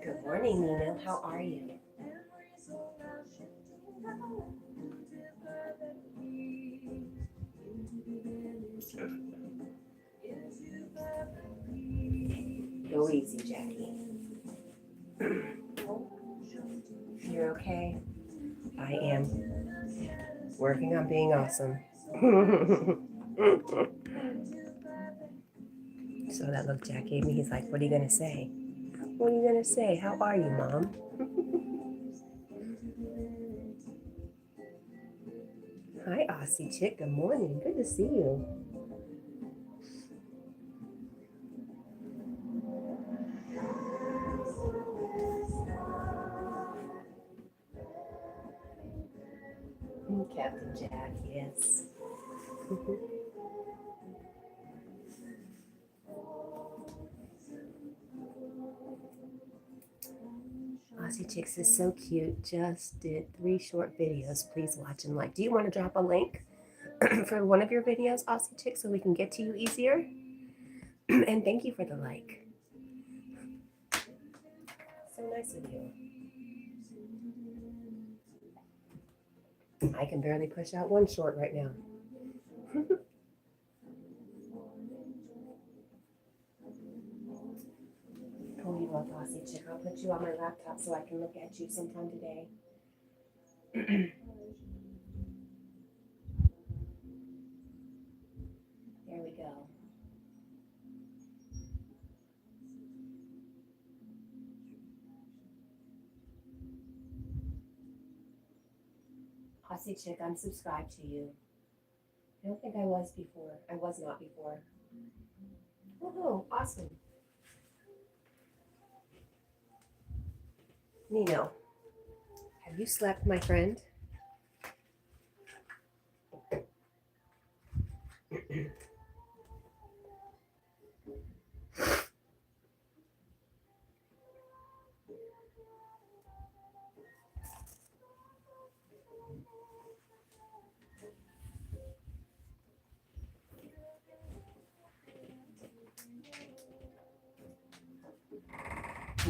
Good morning, Nina. How are you? Go easy, Jackie. You're okay? I am working on being awesome. So that look Jack gave me, he's like, what are you going to say? What are you going to say? How are you, Mom? Hi, Aussie Chick. Good morning. Good to see you. Cat&Jack, yes. Aussie Chicks is so cute. Just did 3 short videos. Please watch and like. Do you want to drop a link for one of your videos, Aussie Chicks, so we can get to you easier? And thank you for the like. So nice of you. I can barely push out 1 short right now. Pull you up, Aussie Chick. I'll put you on my laptop so I can look at you sometime today. There we go. Aussie Chick, I'm subscribed to you. I don't think I was before. I was not before. Oh, awesome. Nino, have you slept, my friend?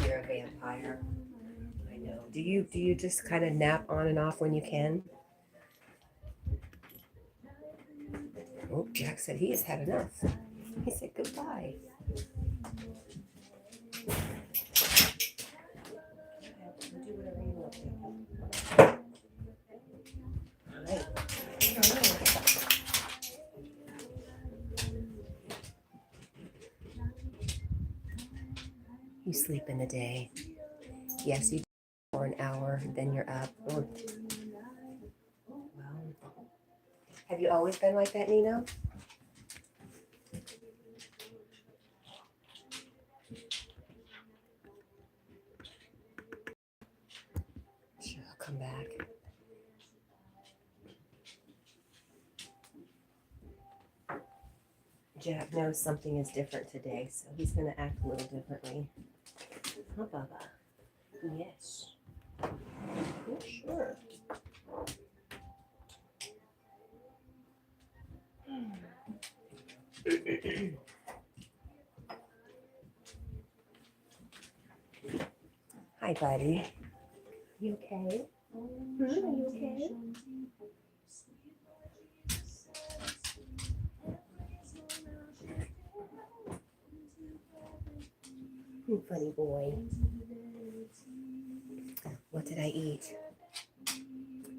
You're a vampire. I know. Do you just kind of nap on and off when you can? Oh, Jack said he has had enough. He said goodbye. Do whatever you want to. All right. You sleep in the day. Yes, you do for an hour, then you're up. Oh. Well, have you always been like that, Nino? Sure, I'll come back. Jack knows something is different today, so he's going to act a little differently. Huh, Baba? Yes. Yeah, sure. Hi, buddy. You okay? Are you okay? You funny boy. What did I eat?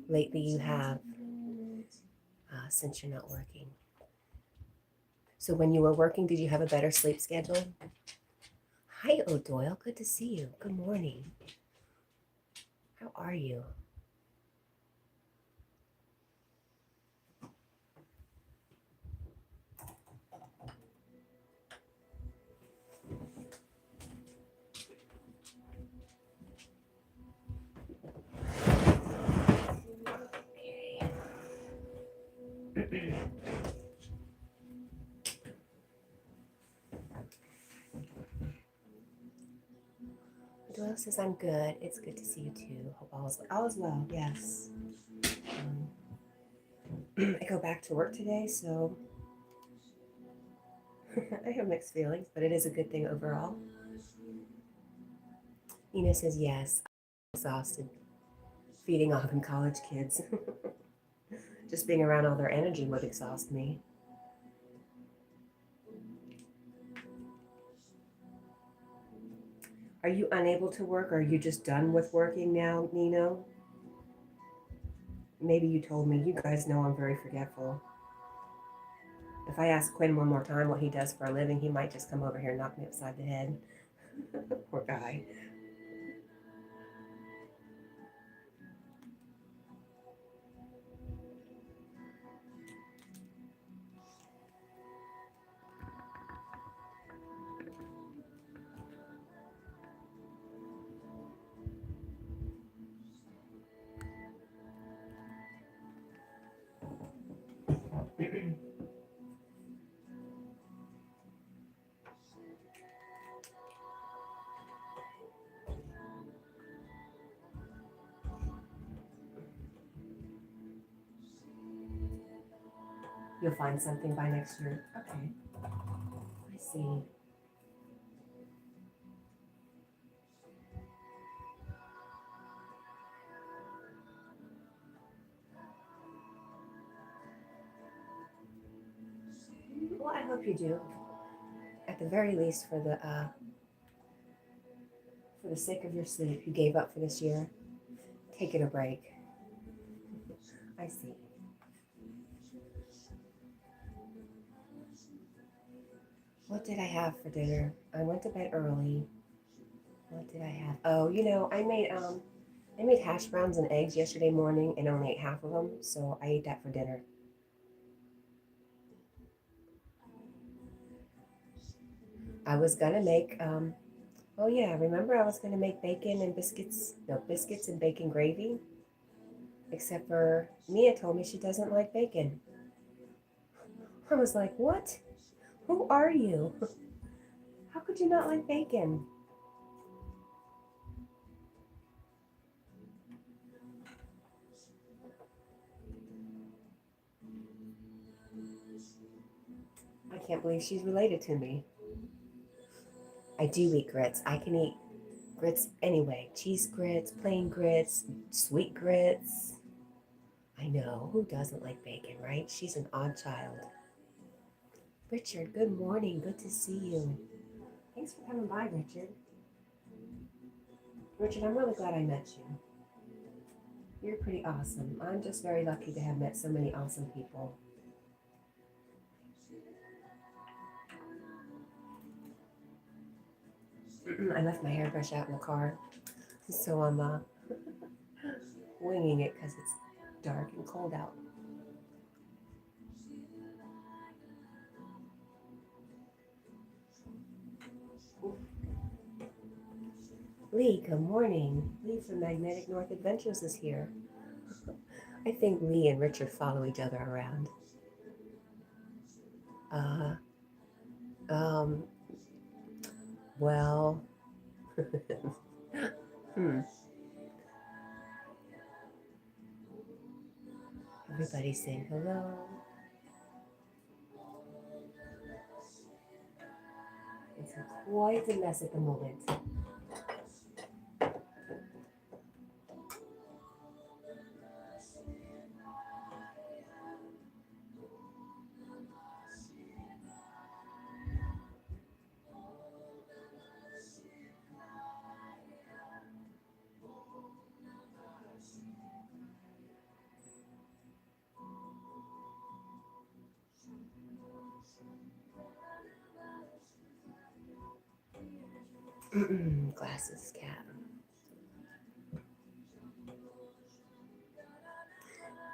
Lately you have, since you're not working. So when you were working, did you have a better sleep schedule? Hi, O'Doyle. Good to see you. Good morning. How are you? Doyle says I'm good. It's good to see you too. Hope all is well. Yes. I go back to work today, so I have mixed feelings, but it is a good thing overall. Nina says yes. I'm exhausted. Feeding all them college kids. Just being around all their energy would exhaust me. Are you unable to work, or are you just done with working now, Nino? Maybe you told me. You guys know I'm very forgetful. If I ask Quinn one more time what he does for a living, he might just come over here and knock me upside the head. Poor guy. You'll find something by next year. Okay. I see. Well, I hope you do. At the very least, for the sake of your sleep, you gave up for this year. Taking a break. I see. What did I have for dinner? I went to bed early. What did I have? Oh, I made hash browns and eggs yesterday morning and only ate half of them, so I ate that for dinner. I was gonna make oh yeah, remember I was gonna make bacon and biscuits and bacon gravy? Except for Mia told me she doesn't like bacon. I was like, what? Who are you? How could you not like bacon? I can't believe she's related to me. I do eat grits. I can eat grits anyway. Cheese grits, plain grits, sweet grits. I know, who doesn't like bacon, right? She's an odd child. Richard, good morning. Good to see you. Thanks for coming by, Richard. Richard, I'm really glad I met you. You're pretty awesome. I'm just very lucky to have met so many awesome people. I left my hairbrush out in the car, so I'm winging it because it's dark and cold out. Lee, good morning. Lee from Magnetic North Adventures is here. I think Lee and Richard follow each other around. Well, Everybody's saying hello. It's quite a mess at the moment. Glasses, cat.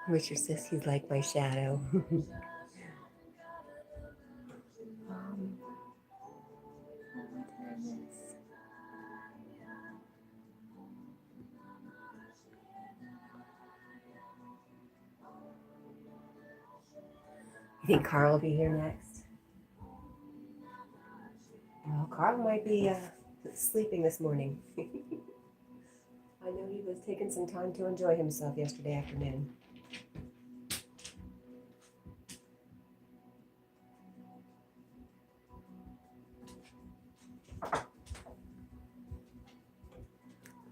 Richard says he's like my shadow. You think Carl will be here next? Well, Carl might be sleeping this morning. I know he was taking some time to enjoy himself yesterday afternoon.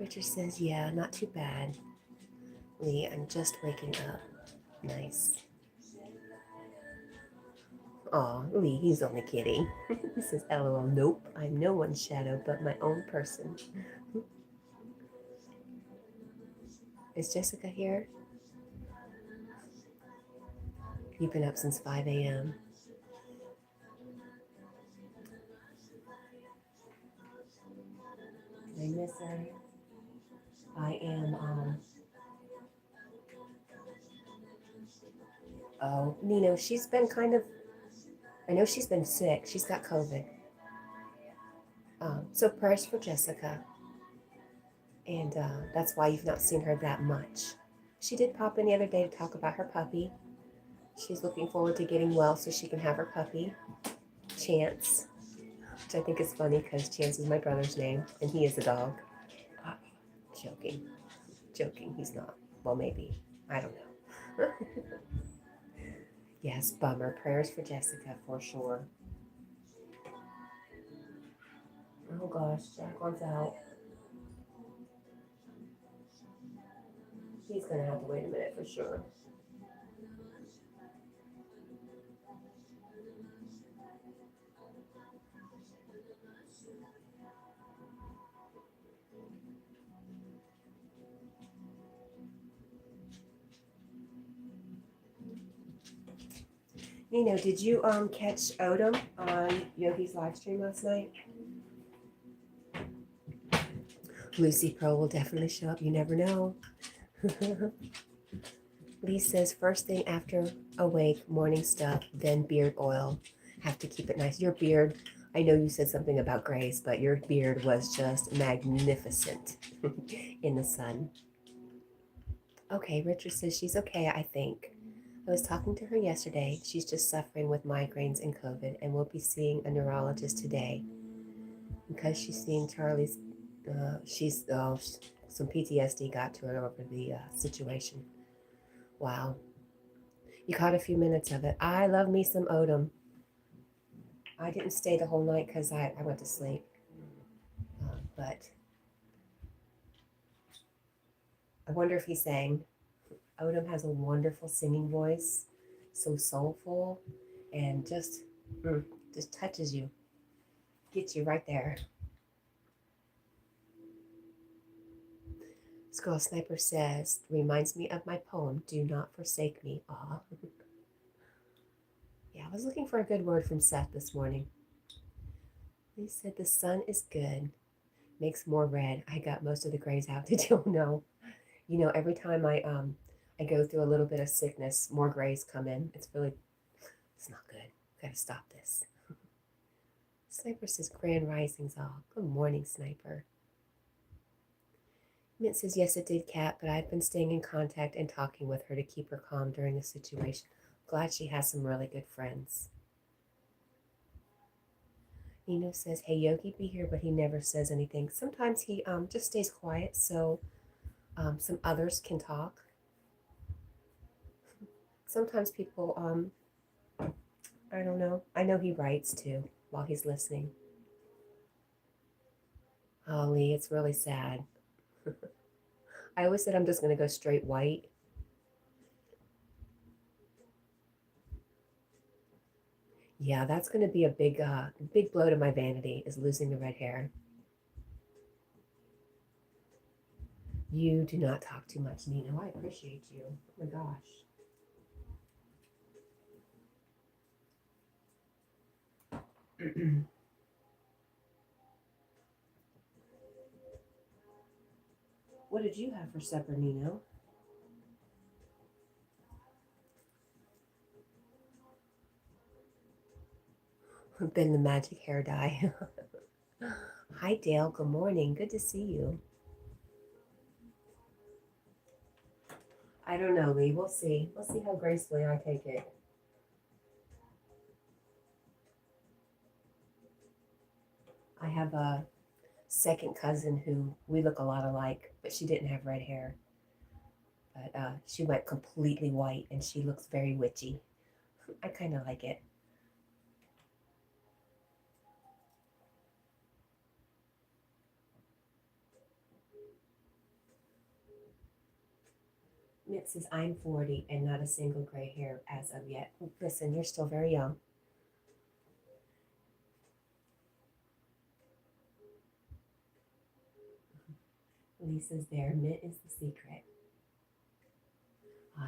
Richard says, yeah, not too bad. Lee, I'm just waking up. Nice. Aw, Lee, he's only kidding. He says, LOL, nope, I'm no one's shadow but my own person. Is Jessica here? You've been up since 5 a.m. Did I miss her? I am, oh, Nino, she's been kind of, I know she's been sick. She's got COVID. So prayers for Jessica. And that's why you've not seen her that much. She did pop in the other day to talk about her puppy. She's looking forward to getting well so she can have her puppy, Chance, which I think is funny because Chance is my brother's name and he is a dog. Joking, he's not. Well, maybe. I don't know. Yes, bummer. Prayers for Jessica for sure. Oh gosh, Jack wants out. He's gonna have to wait a minute for sure. Nino, did you catch Odom on Yogi's live stream last night? Lucy Pro will definitely show up. You never know. Lee says, first thing after awake, morning stuff, then beard oil. Have to keep it nice. Your beard, I know you said something about grays, but your beard was just magnificent in the sun. Okay, Richard says she's okay, I think. I was talking to her yesterday. She's just suffering with migraines and COVID, and we'll be seeing a neurologist today. Because she's seeing Charlie's, some PTSD got to her over the situation. Wow. You caught a few minutes of it. I love me some Odom. I didn't stay the whole night because I went to sleep. But I wonder if he sang. Odom has a wonderful singing voice, so soulful, and just touches you, gets you right there. Squirrel Sniper says, reminds me of my poem, Do Not Forsake Me. Aw. Yeah, I was looking for a good word from Seth this morning. He said, the sun is good, makes more red. I got most of the grays out. Did you know? You know, every time I go through a little bit of sickness, more grays come in. It's not good. Gotta stop this. Sniper says, Grand Risings all. Good morning, Sniper. Mint says, yes, it did, Cat, but I've been staying in contact and talking with her to keep her calm during the situation. Glad she has some really good friends. Nino says, hey, Yogi be here, but he never says anything. Sometimes he just stays quiet so some others can talk. Sometimes people, I don't know. I know he writes too while he's listening. Oh, Lee, it's really sad. I always said I'm just going to go straight white. Yeah, that's going to be a big blow to my vanity, is losing the red hair. You do not talk too much, Nino. I appreciate you. Oh my gosh. What did you have for supper, Nino? Been the magic hair dye. Hi, Dale. Good morning. Good to see you. I don't know, Lee. We'll see. We'll see how gracefully I take it. I have a second cousin who we look a lot alike, but she didn't have red hair. But she went completely white and she looks very witchy. I kind of like it. Mitt says, I'm 40 and not a single gray hair as of yet. Listen, you're still very young. Lisa's there. Mitt is the secret.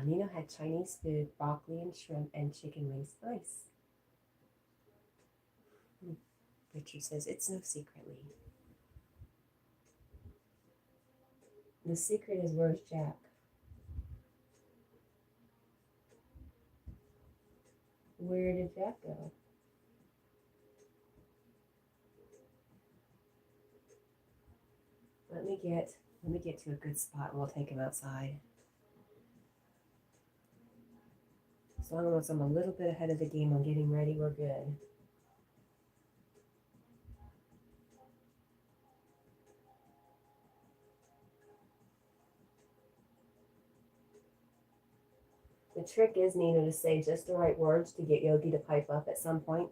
Nino had Chinese food, broccoli and shrimp, and chicken wings. Nice. Richard says, it's no secret, Lee. The secret is where's Jack? Where did Jack go? Let me get to a good spot and we'll take him outside. As long as I'm a little bit ahead of the game on getting ready, we're good. The trick is, Nina, to say just the right words to get Yogi to pipe up at some point.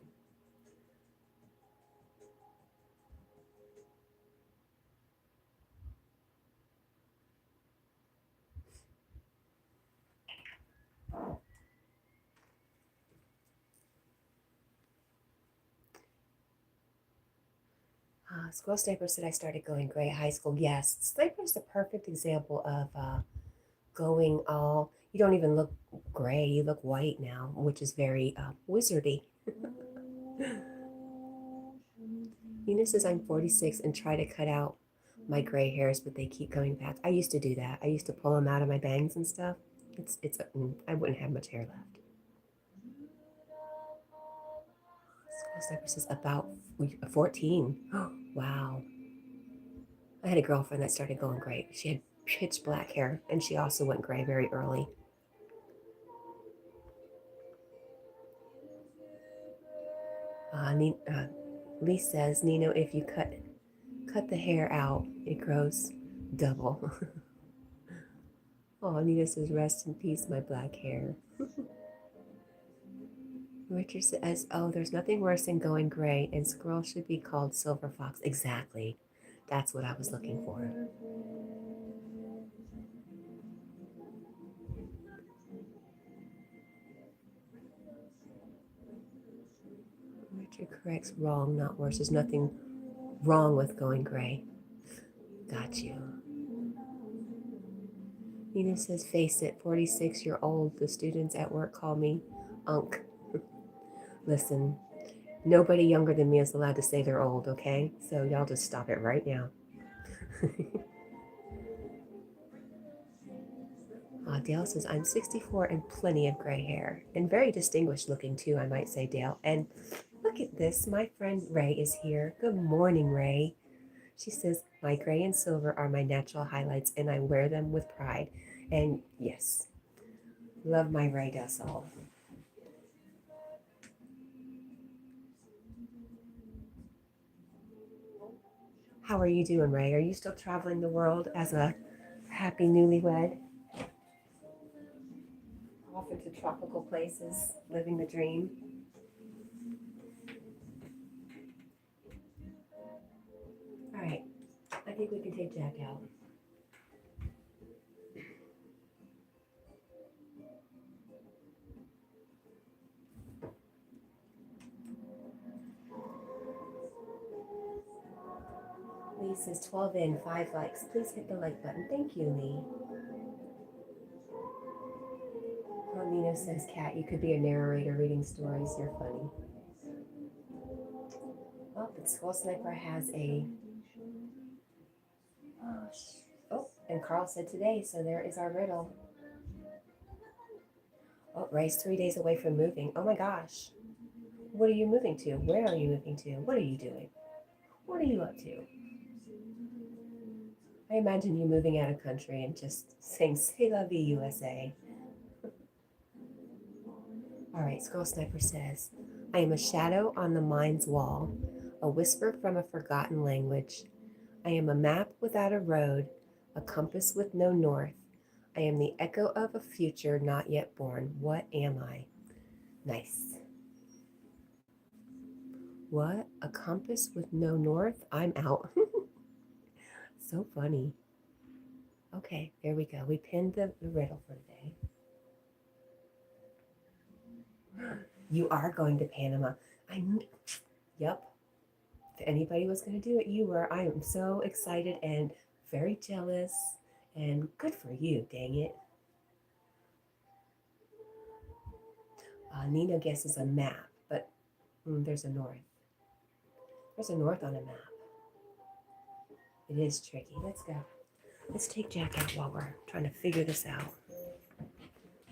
Squirrel Sniper said I started going gray at high school. Yes, Sniper's the perfect example of going all, you don't even look gray, you look white now, which is very wizardy. Nina says I'm 46 and try to cut out my gray hairs, but they keep coming back. I used to do that. I used to pull them out of my bangs and stuff. I wouldn't have much hair left. Sniper says about 14. Oh, wow. I had a girlfriend that started going gray. She had pitch black hair, and she also went gray very early. Lee says, Nino, if you cut the hair out, it grows double. Oh, Nina says, rest in peace, my black hair. Richard says, oh, there's nothing worse than going gray, and squirrel should be called silver fox. Exactly. That's what I was looking for. Richard corrects wrong, not worse. There's nothing wrong with going gray. Got you. Nina says, face it, 46-year-old. The students at work call me Unc. Listen, nobody younger than me is allowed to say they're old, okay? So y'all just stop it right now. Dale says, I'm 64 and plenty of gray hair. And very distinguished looking too, I might say, Dale. And look at this, my friend Ray is here. Good morning, Ray. She says, my gray and silver are my natural highlights and I wear them with pride. And yes, love my Ray Dussel. How are you doing, Ray? Are you still traveling the world as a happy newlywed? Off into tropical places, living the dream? All right, I think we can take Jack out. Lee says 12 in, 5 likes. Please hit the like button. Thank you, Lee. Nino says, Cat, you could be a narrator reading stories. You're funny. Oh, but Skull Sniper has a... Oh, and Carl said today, so there is our riddle. Oh, Ray's 3 days away from moving. Oh my gosh. What are you moving to? Where are you moving to? What are you doing? What are you up to? I imagine you moving out of country and just saying, "C'est la vie, USA." All right, Skull Sniper says, I am a shadow on the mind's wall, a whisper from a forgotten language. I am a map without a road, a compass with no north. I am the echo of a future not yet born. What am I? Nice. What? A compass with no north? I'm out. So funny. Okay, there we go. We pinned the riddle for today. You are going to Panama. Yep. If anybody was going to do it, you were. I am so excited and very jealous. And good for you, dang it. Nina guesses a map, but there's a north. There's a north on a map. It is tricky. Let's go. Let's take Jack out while we're trying to figure this out.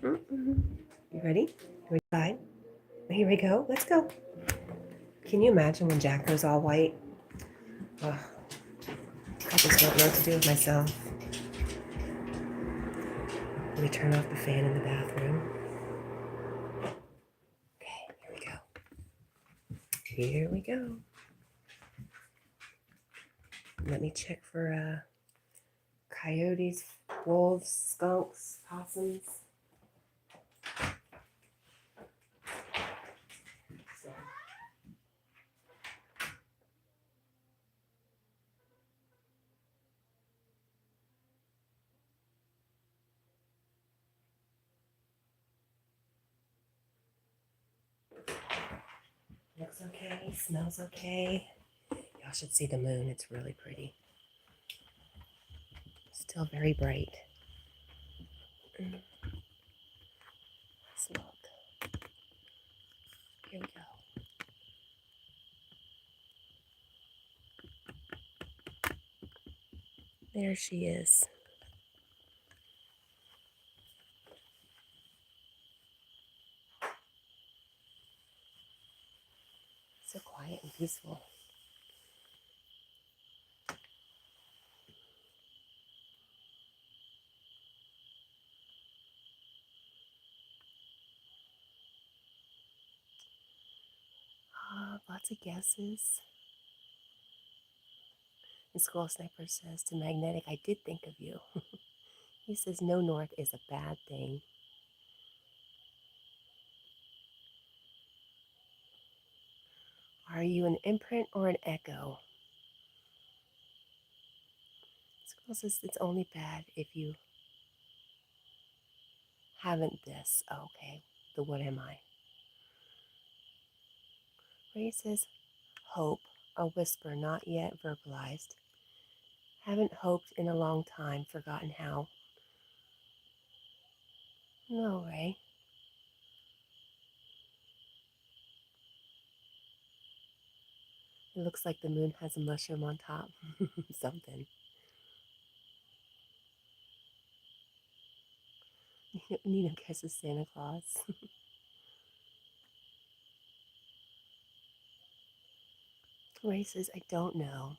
You ready? Fine. Here we go. Let's go. Can you imagine when Jack goes all white? Ugh. I just don't know what to do with myself. Let me turn off the fan in the bathroom. Okay, here we go. Here we go. Let me check for coyotes, wolves, skunks, possums. Looks okay, smells okay. Y'all should see the moon, it's really pretty. Still very bright. Let's look. Here we go. There she is. So quiet and peaceful. Lots of guesses. And Skull Sniper says to Magnetic, I did think of you. He says no north is a bad thing. Are you an imprint or an echo? Skull says it's only bad if you haven't this. Oh, okay, the what am I? Ray says hope, a whisper not yet verbalized. Haven't hoped in a long time, forgotten how. No, Ray. It looks like the moon has a mushroom on top. Something. Nina guesses Santa Claus. Ray says, I don't know.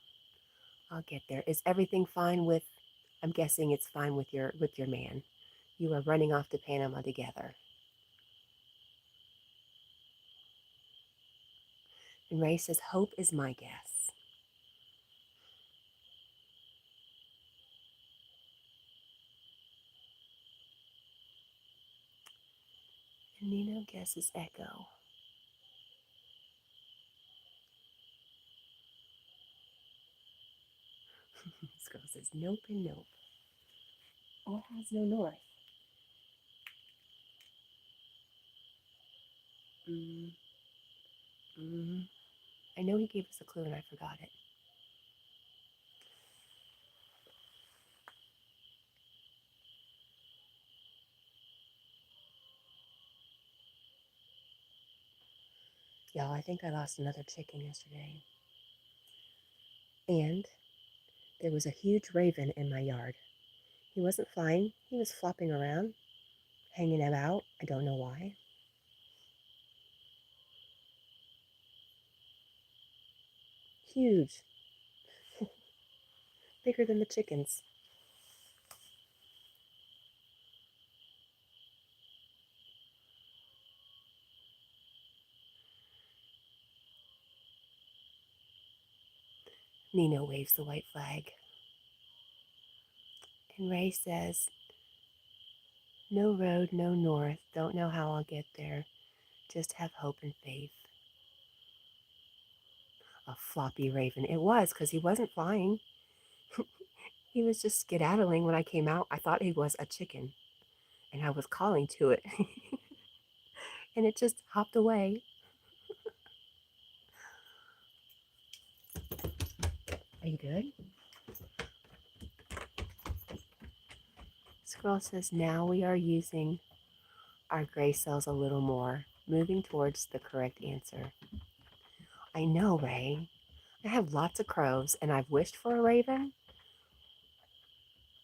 I'll get there. Is everything fine with, I'm guessing it's fine with your man. You are running off to Panama together. And Ray says, hope is my guess. And Nina guesses echo. This girl says nope and nope. What has no north? I know he gave us a clue and I forgot it. Y'all, I think I lost another chicken yesterday. And there was a huge raven in my yard. He wasn't flying. He was flopping around, hanging about. I don't know why. Huge. Bigger than the chickens. Nina waves the white flag. And Ray says, no road, no north. Don't know how I'll get there. Just have hope and faith. A floppy raven. It was, because he wasn't flying. He was just skedaddling when I came out. I thought he was a chicken. And I was calling to it. And it just hopped away. Are you good? Squirrel says, now we are using our gray cells a little more, moving towards the correct answer. I know, Ray. I have lots of crows, and I've wished for a raven,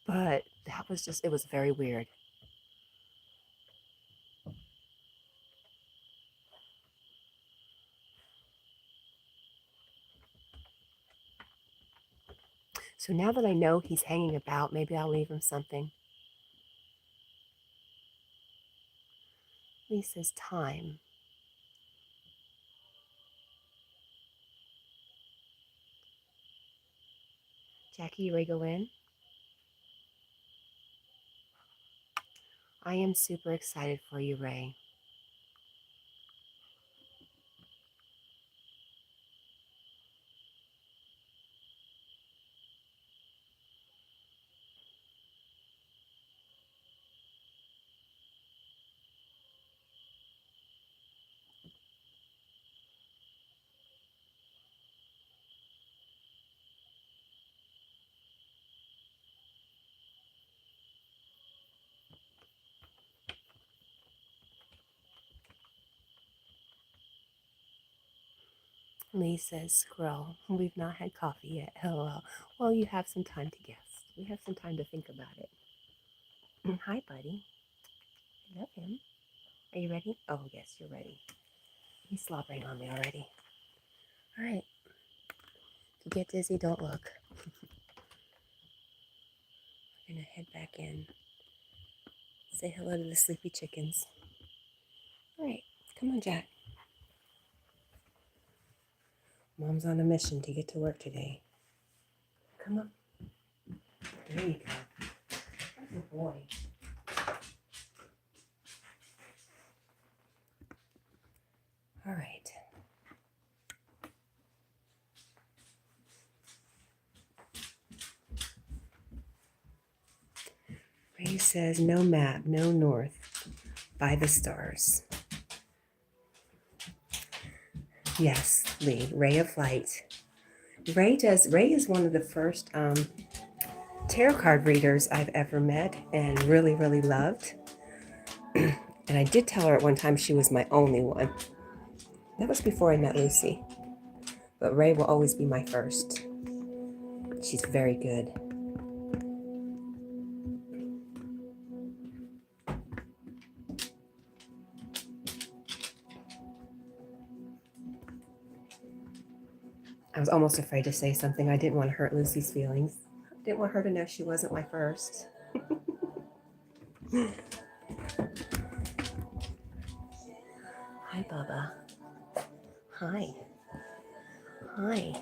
but that was just, it was very weird. So now that I know he's hanging about, maybe I'll leave him something. Lisa's time. Jackie, you ready to go in? I am super excited for you, Ray. Lee says, Squirrel, we've not had coffee yet. LOL. Well, you have some time to guess. We have some time to think about it. Hi, buddy. I love him. Are you ready? Oh, yes, you're ready. He's slobbering on me already. All right. If you get dizzy, don't look. We're going to head back in. Say hello to the sleepy chickens. All right. Come on, Jack. Mom's on a mission to get to work today. Come on. There you go. Good boy. All right. Ray says, no map, no north, by the stars. Yes, Lee, ray of light. Ray is one of the first tarot card readers I've ever met and really, really loved. And I did tell her at one time she was my only one. That was before I met Lucy. But Ray will always be my first. She's very good. I was almost afraid to say something. I didn't want to hurt Lucy's feelings. I didn't want her to know she wasn't my first. Hi, Bubba. Hi. Hi.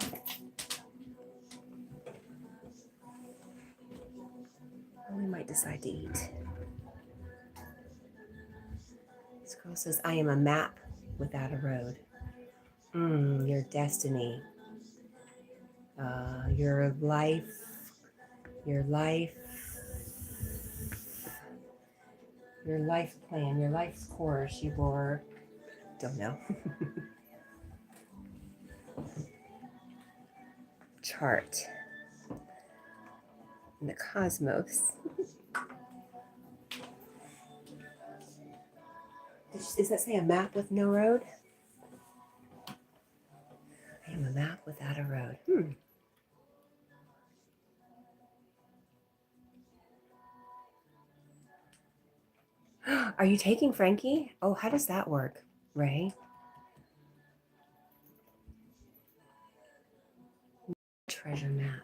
We might decide to eat. This girl says, I am a map without a road. Your destiny. Your life, your life plan, your life's course, your, don't know. Chart. In the cosmos. Does that say a map with no road? I am a map without a road. Are you taking Frankie? Oh, how does that work, Ray? Treasure map.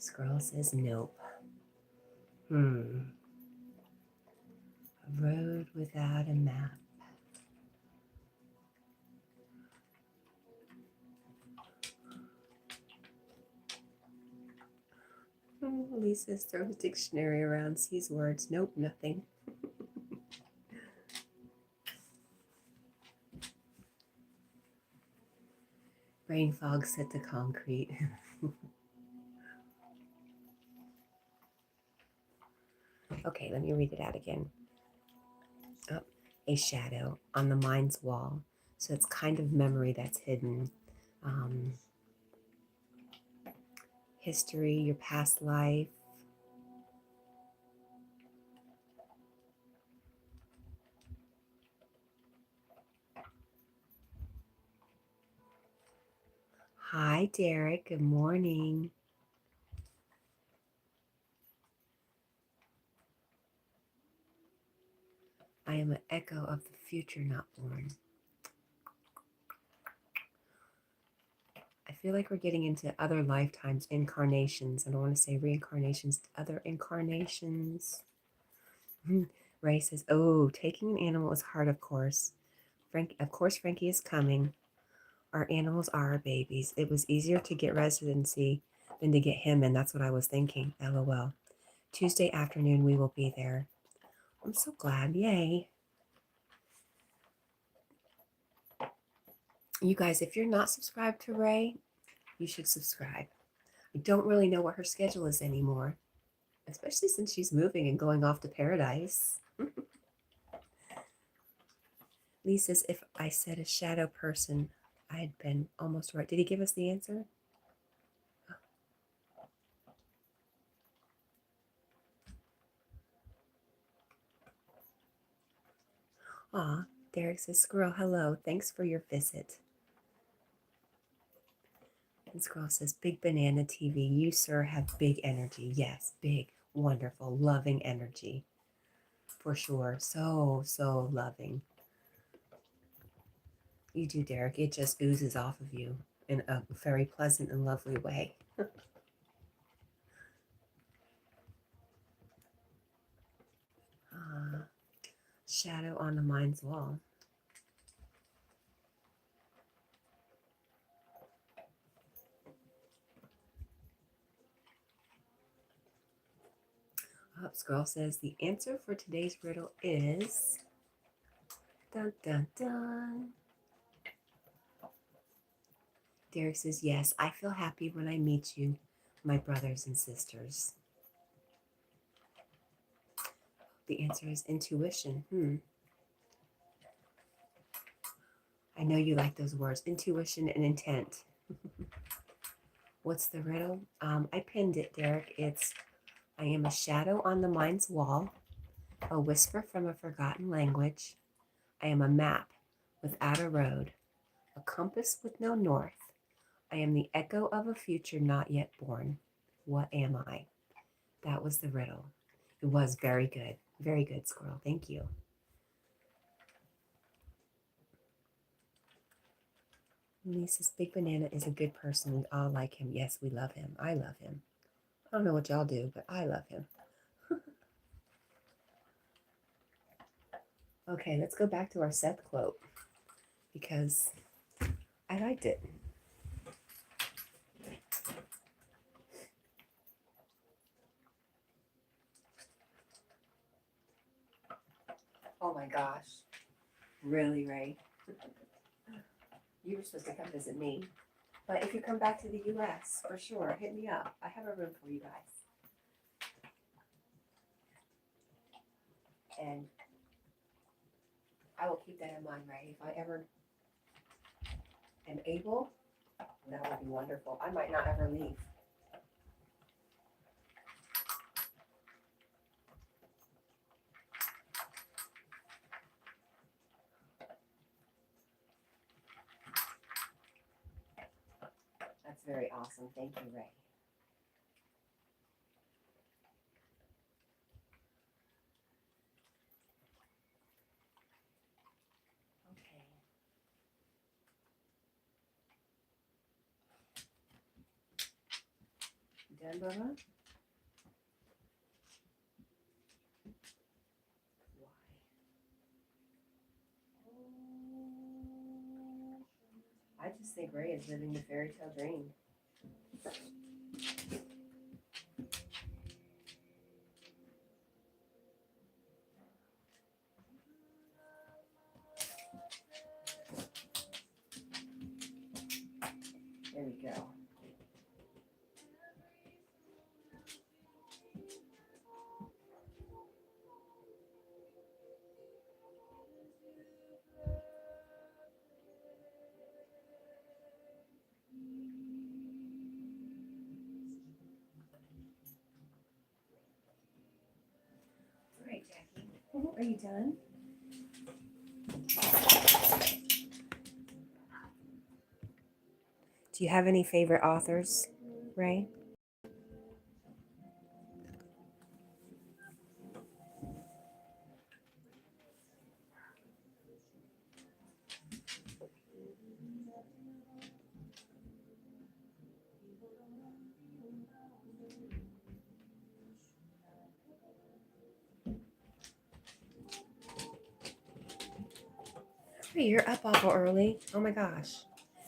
Scroll says nope. A road without a map. Lisa throws a dictionary around, sees words. Nope, nothing. Brain fog set to concrete. Okay, let me read it out again. Oh, a shadow on the mind's wall. So it's kind of memory that's hidden. History, your past life. Hi, Derek. Good morning. I am an echo of the future not born. I feel like we're getting into other lifetimes, incarnations. I don't want to say reincarnations, other incarnations. Ray says, oh, taking an animal is hard, of course. Of course, Frankie is coming. Our animals are our babies. It was easier to get residency than to get him, and that's what I was thinking. LOL. Tuesday afternoon, we will be there. I'm so glad. Yay. You guys, if you're not subscribed to Ray, you should subscribe. I don't really know what her schedule is anymore, especially since she's moving and going off to paradise. Lee says, if I said a shadow person, I had been almost right. Did he give us the answer? Aw, Derek says, Squirrel, hello. Thanks for your visit. And Squirrel says, Big Banana TV. You, sir, have big energy. Yes, big, wonderful, loving energy. For sure. So, so loving. You do, Derek. It just oozes off of you in a very pleasant and lovely way. Shadow on the mind's wall. Scroll says the answer for today's riddle is dun dun dun. Derek says, yes, I feel happy when I meet you, my brothers and sisters. The answer is intuition. I know you like those words, intuition and intent. What's the riddle? I pinned it, Derek. It's, I am a shadow on the mind's wall, a whisper from a forgotten language. I am a map without a road, a compass with no north. I am the echo of a future not yet born. What am I? That was the riddle. It was very good. Very good, Squirrel. Thank you. Lisa's Big Banana is a good person. We all like him. Yes, we love him. I love him. I don't know what y'all do, but I love him. Okay, let's go back to our Seth quote because I liked it. Oh my gosh. Really, Ray? You were supposed to come visit me. But if you come back to the U.S., for sure, hit me up. I have a room for you guys. And I will keep that in mind, Ray. If I ever am able, that would be wonderful. I might not ever leave. That's very awesome. Thank you, Ray. Okay. done, Bubba? I just think Ray is living the fairy tale dream. There we go. All right, Jackie. Are you done? Do you have any favorite authors, Ray? Hey, you're up awful early. Oh my gosh.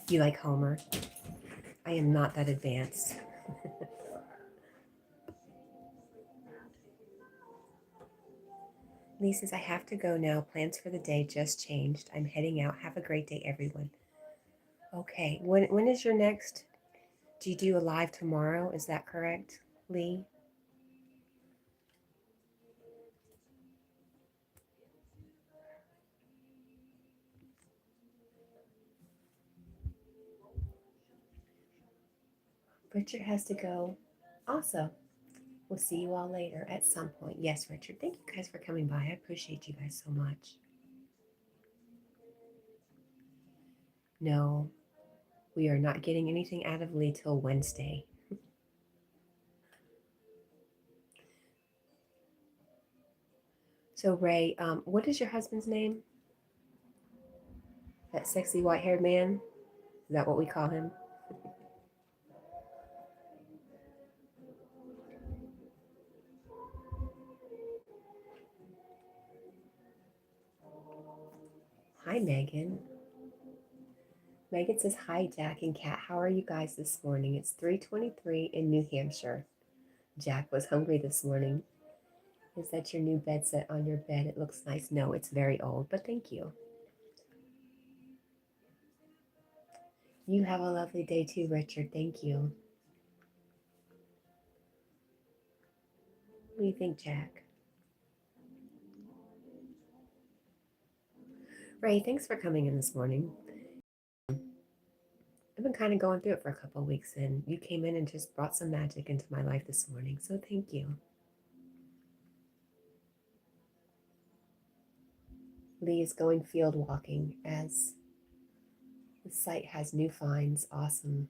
You like Homer? I am not that advanced. Lee says, I have to go now. Plans for the day just changed. I'm heading out. Have a great day, everyone. Okay. When is your next? Do you do a live tomorrow? Is that correct, Lee? Richard has to go also. We'll see you all later at some point. Yes, Richard. Thank you guys for coming by. I appreciate you guys so much. No, we are not getting anything out of Lee till Wednesday. So, Ray, what is your husband's name? That sexy white-haired man? Is that what we call him? Hi, Megan. Megan says, hi, Jack and Kat. How are you guys this morning? It's 3:23 in New Hampshire. Jack was hungry this morning. Is that your new bed set on your bed? It looks nice. No, it's very old, but thank you. You have a lovely day too, Richard. Thank you. What do you think, Jack? Ray, thanks for coming in this morning. I've been kind of going through it for a couple of weeks, and you came in and just brought some magic into my life this morning, so thank you. Lee is going field walking as the site has new finds. Awesome.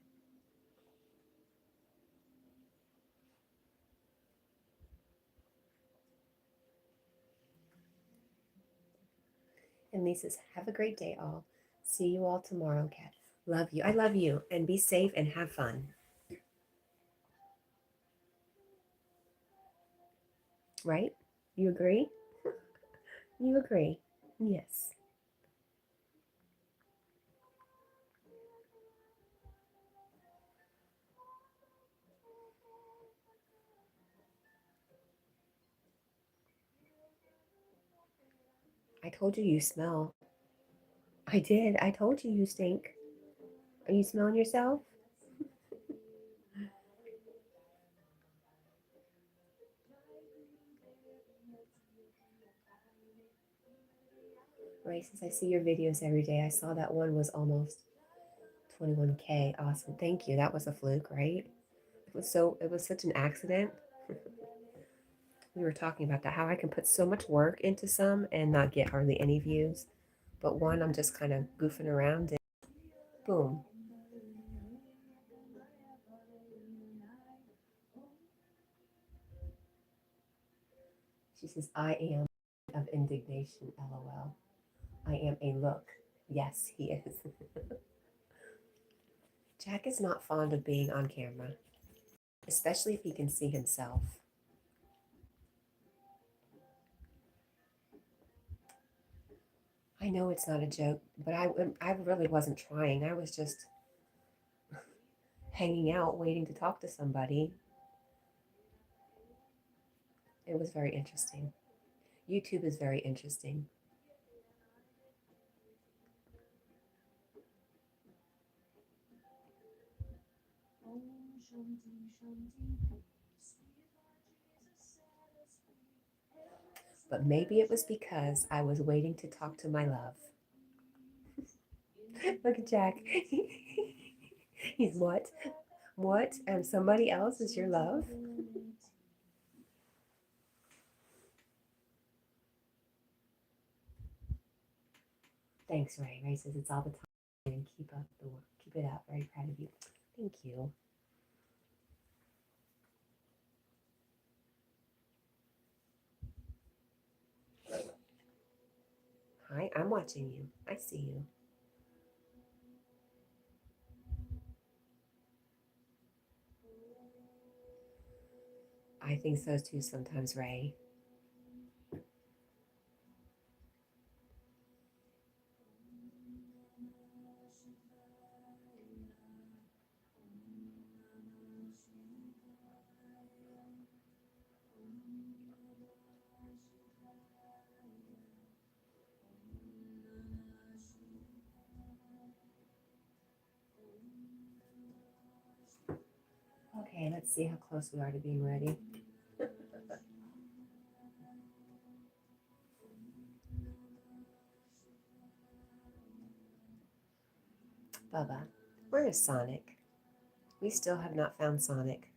And Lee says, have a great day, all. See you all tomorrow, Kat. Love you. I love you. And be safe and have fun. Right? You agree? You agree? Yes. I told you you smell. I did. I told you you stink. Are you smelling yourself? Right, since I see your videos every day, I saw that one was almost 21K. Awesome. Thank you. That was a fluke, right? It was such an accident. We were talking about that, how I can put so much work into some and not get hardly any views. But one, I'm just kind of goofing around and boom. She says, I am of indignation, LOL. I am a look. Yes, he is. Jack is not fond of being on camera. especially if he can see himself. I know it's not a joke, but I really wasn't trying. I was just hanging out, waiting to talk to somebody. It was very interesting. YouTube is very interesting. But maybe it was because I was waiting to talk to my love. Look at Jack. He's what? What? Somebody else is your love? Thanks, Ray. Ray says it's all the time and keep up the work. Keep it up. Very proud of you. Thank you. Hi, I'm watching you. I see you. I think so too sometimes, Ray. Okay, let's see how close we are to being ready. Bubba, where is Sonic? We still have not found Sonic.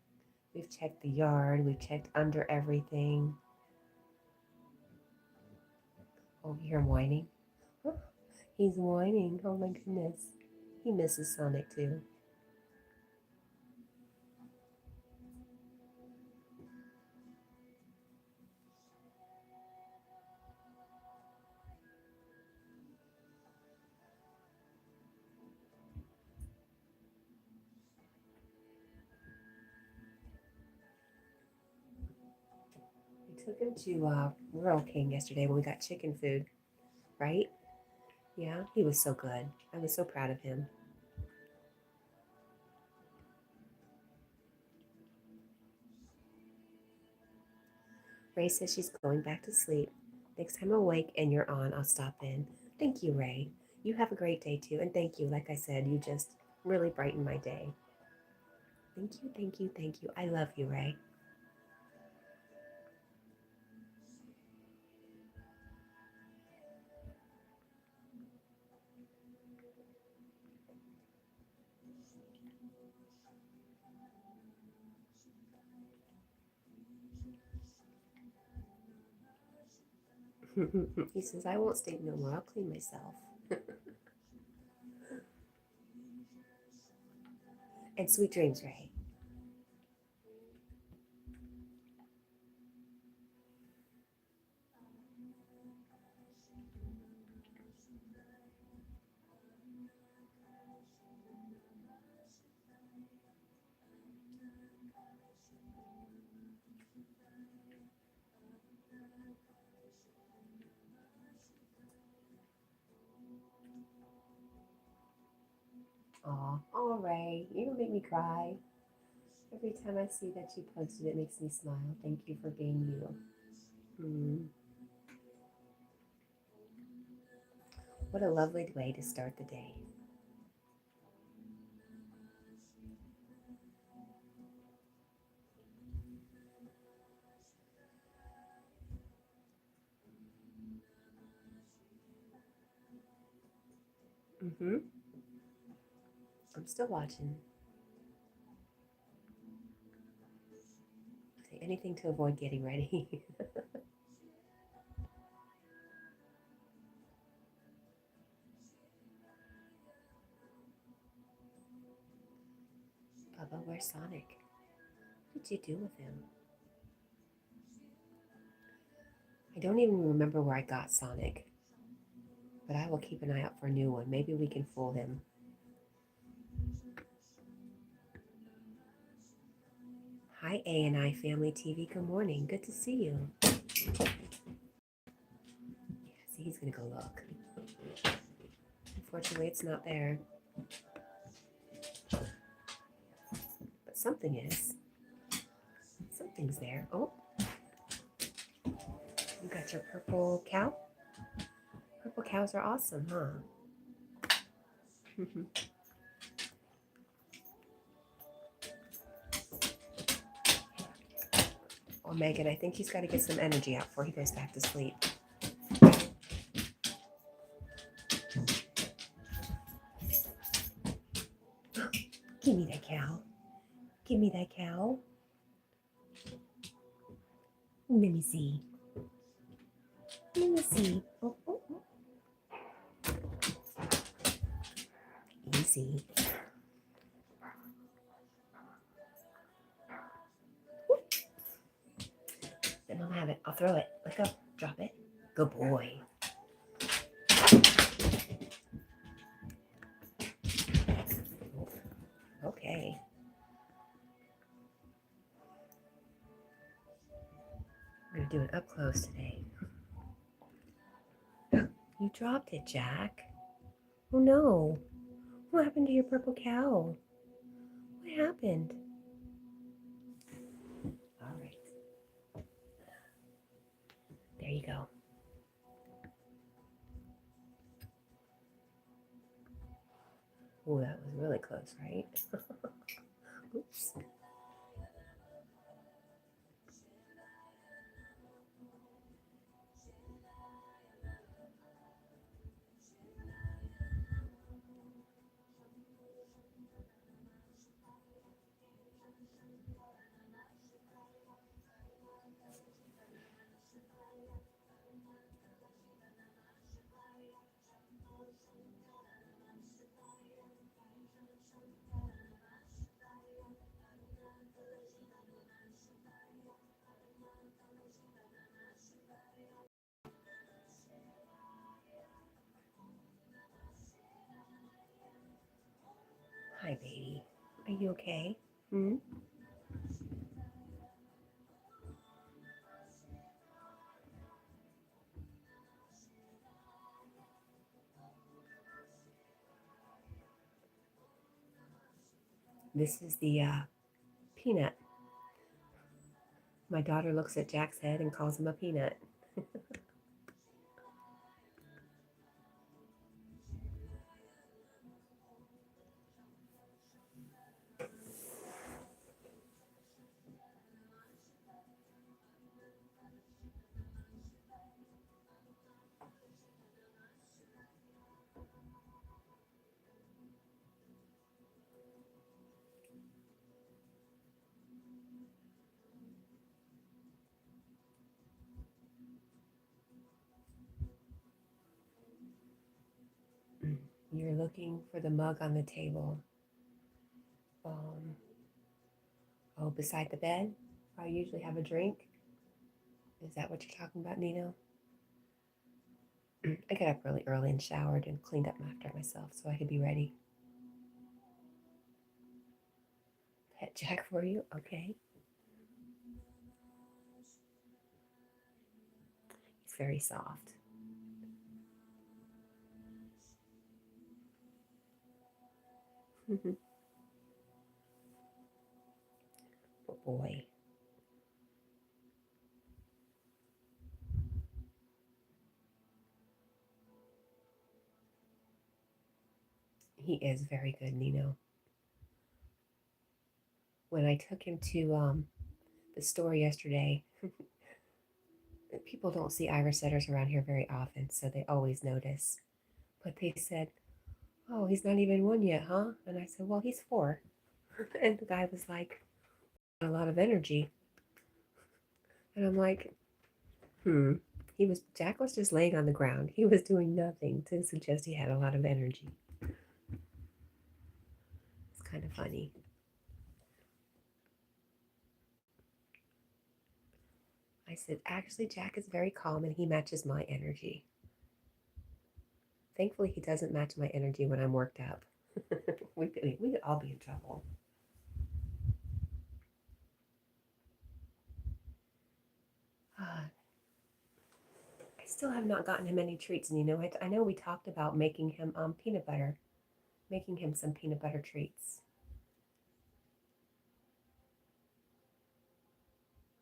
We've checked the yard. We've checked under everything. Oh, you hear him whining? Huh? He's whining. Oh my goodness. He misses Sonic too. We took him to Rural King yesterday when we got chicken food, right? Yeah, he was so good. I was so proud of him. Ray says she's going back to sleep. Next time I'm awake and you're on, I'll stop in. Thank you, Ray. You have a great day too. And thank you. Like I said, you just really brightened my day. Thank you, thank you, thank you. I love you, Ray. He says, I won't stay no more. I'll clean myself. And sweet dreams, Ray. Oh, Ray, you don't make me cry. Every time I see that you posted, it makes me smile. Thank you for being you. Mm. What a lovely way to start the day. Mm-hmm. I'm still watching. Anything to avoid getting ready. Bubba, where's Sonic? What did you do with him? I don't even remember where I got Sonic, but I will keep an eye out for a new one. Maybe we can fool him. Hi, A&I Family TV. Good morning. Good to see you. Yeah, see, he's going to go look. Unfortunately, it's not there. But something is. Something's there. Oh. You got your purple cow? Purple cows are awesome, huh? Well, Megan, I think he's got to get some energy out before he goes back to sleep. Give me that cow. Give me that cow. Let me see. Let me see. Oh, oh, oh. Easy. Let Mom have it. I'll throw it. Let go. Drop it. Good boy. Okay. I'm going to do it up close today. You dropped it, Jack. Oh no. What happened to your purple cow? What happened? All right. There you go. Oh, that was really close, right? Oops. Hi, baby. Are you okay? Hmm? This is the peanut. My daughter looks at Jack's head and calls him a peanut. You're looking for the mug on the table. Oh, beside the bed? I usually have a drink. Is that what you're talking about, Nino? I got up really early and showered and cleaned up after myself so I could be ready. Pet Jack for you? Okay. He's very soft. Oh boy. He is very good, Nino. When I took him to the store yesterday, people don't see Irish setters around here very often, so they always notice. But they said, "Oh, he's not even 1 yet, huh?" And I said, "Well, he's 4." And the guy was like, "A lot of energy." And I'm like, Jack was just laying on the ground. He was doing nothing to suggest he had a lot of energy. It's kind of funny. I said, "Actually, Jack is very calm and he matches my energy." Thankfully, he doesn't match my energy when I'm worked up. we could all be in trouble. still have not gotten him any treats, and I know we talked about making him peanut butter, making him some peanut butter treats.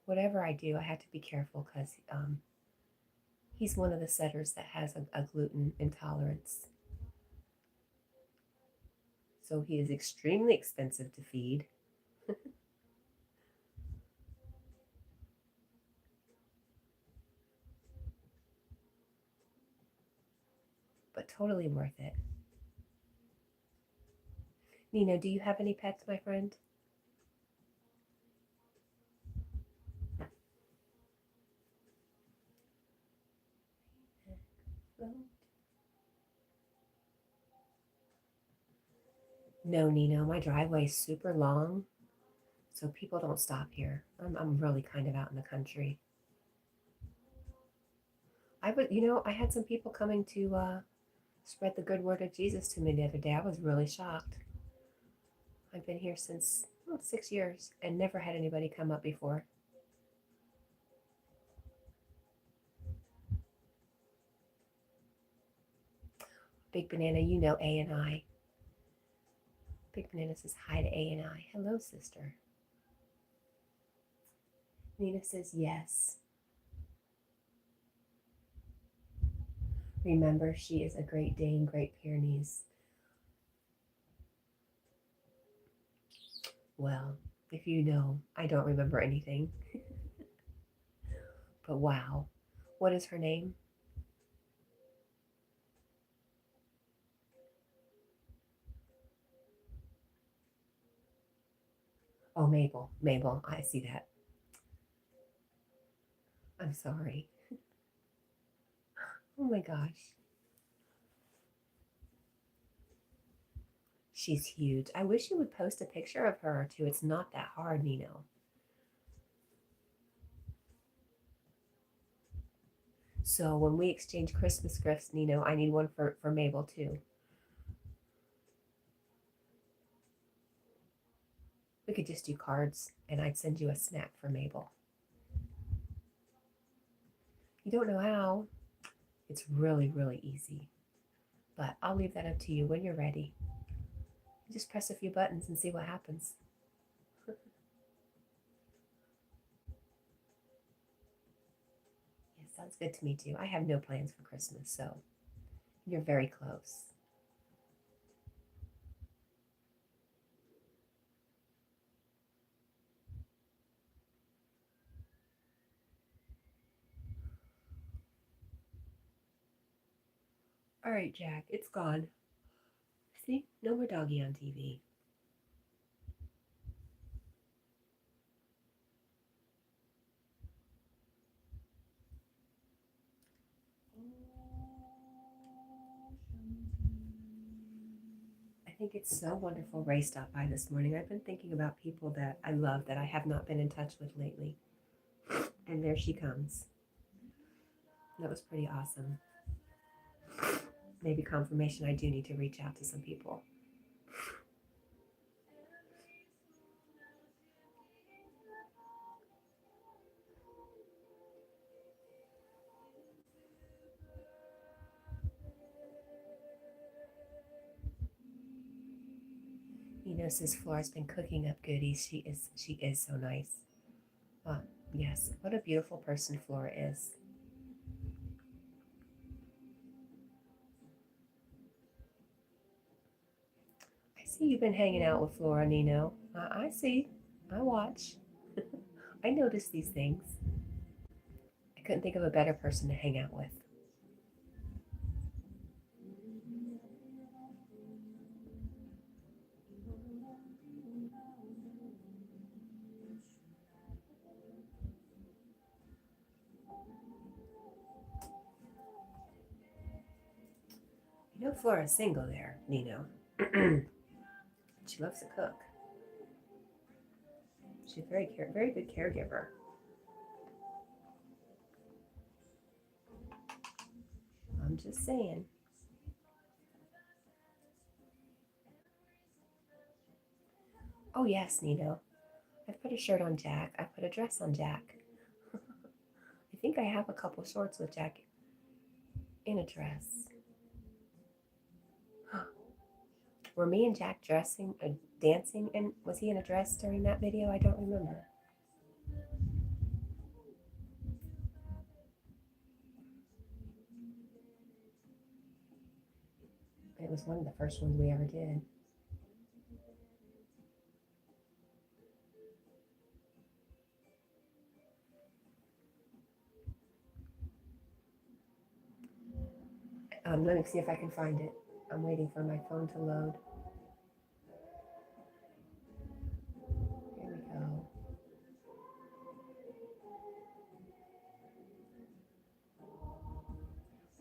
Whatever I do, I have to be careful because he's one of the setters that has a gluten intolerance. So he is extremely expensive to feed. But totally worth it. Nino, do you have any pets, my friend? No, Nino, my driveway is super long, so people don't stop here. I'm really kind of out in the country. I had some people coming to spread the good word of Jesus to me the other day. I was really shocked. I've been here since 6 years and never had anybody come up before. Big Banana, you know A and I. Big Banana says hi to A and I. Hello, sister. Nina says yes. Remember, she is a Great Dane, Great Pyrenees. Well, if you know, I don't remember anything. But wow, what is her name? Oh, Mabel. Mabel, I see that. I'm sorry. Oh my gosh. She's huge. I wish you would post a picture of her or two. It's not that hard, Nino. So when we exchange Christmas gifts, Nino, I need one for Mabel too. We could just do cards and I'd send you a snack for Mabel. You don't know how? It's really, really easy. But I'll leave that up to you when you're ready. You just press a few buttons and see what happens. Yes, sounds good to me too. I have no plans for Christmas, so you're very close. All right, Jack, it's gone. See, no more doggy on TV. I think it's so wonderful Ray stopped by this morning. I've been thinking about people that I love that I have not been in touch with lately. And there she comes. That was pretty awesome. Maybe confirmation I do need to reach out to some people. Says Flora's been cooking up goodies. She is so nice. Yes, what a beautiful person Flora is. I see you've been hanging out with Flora, Nino. I see. I watch. I notice these things. I couldn't think of a better person to hang out with. You know Flora's single there, Nino. She loves to cook. She's a very good caregiver. I'm just saying. Oh yes, Nino. I've put a shirt on Jack. I put a dress on Jack. I think I have a couple shorts with Jack. In a dress. Were me and Jack dancing, and was he in a dress during that video? I don't remember. It was one of the first ones we ever did. Let me see if I can find it. I'm waiting for my phone to load. Here we go.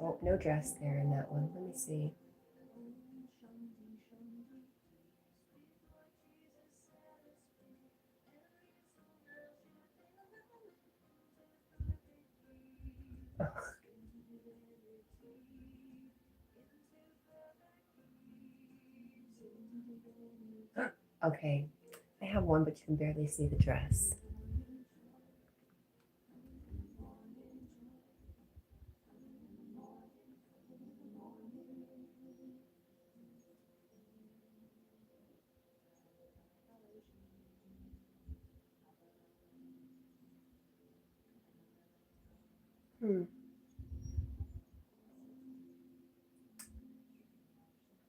Oh, no dress there in that one. Let me see. Okay, I have one, but you can barely see the dress. All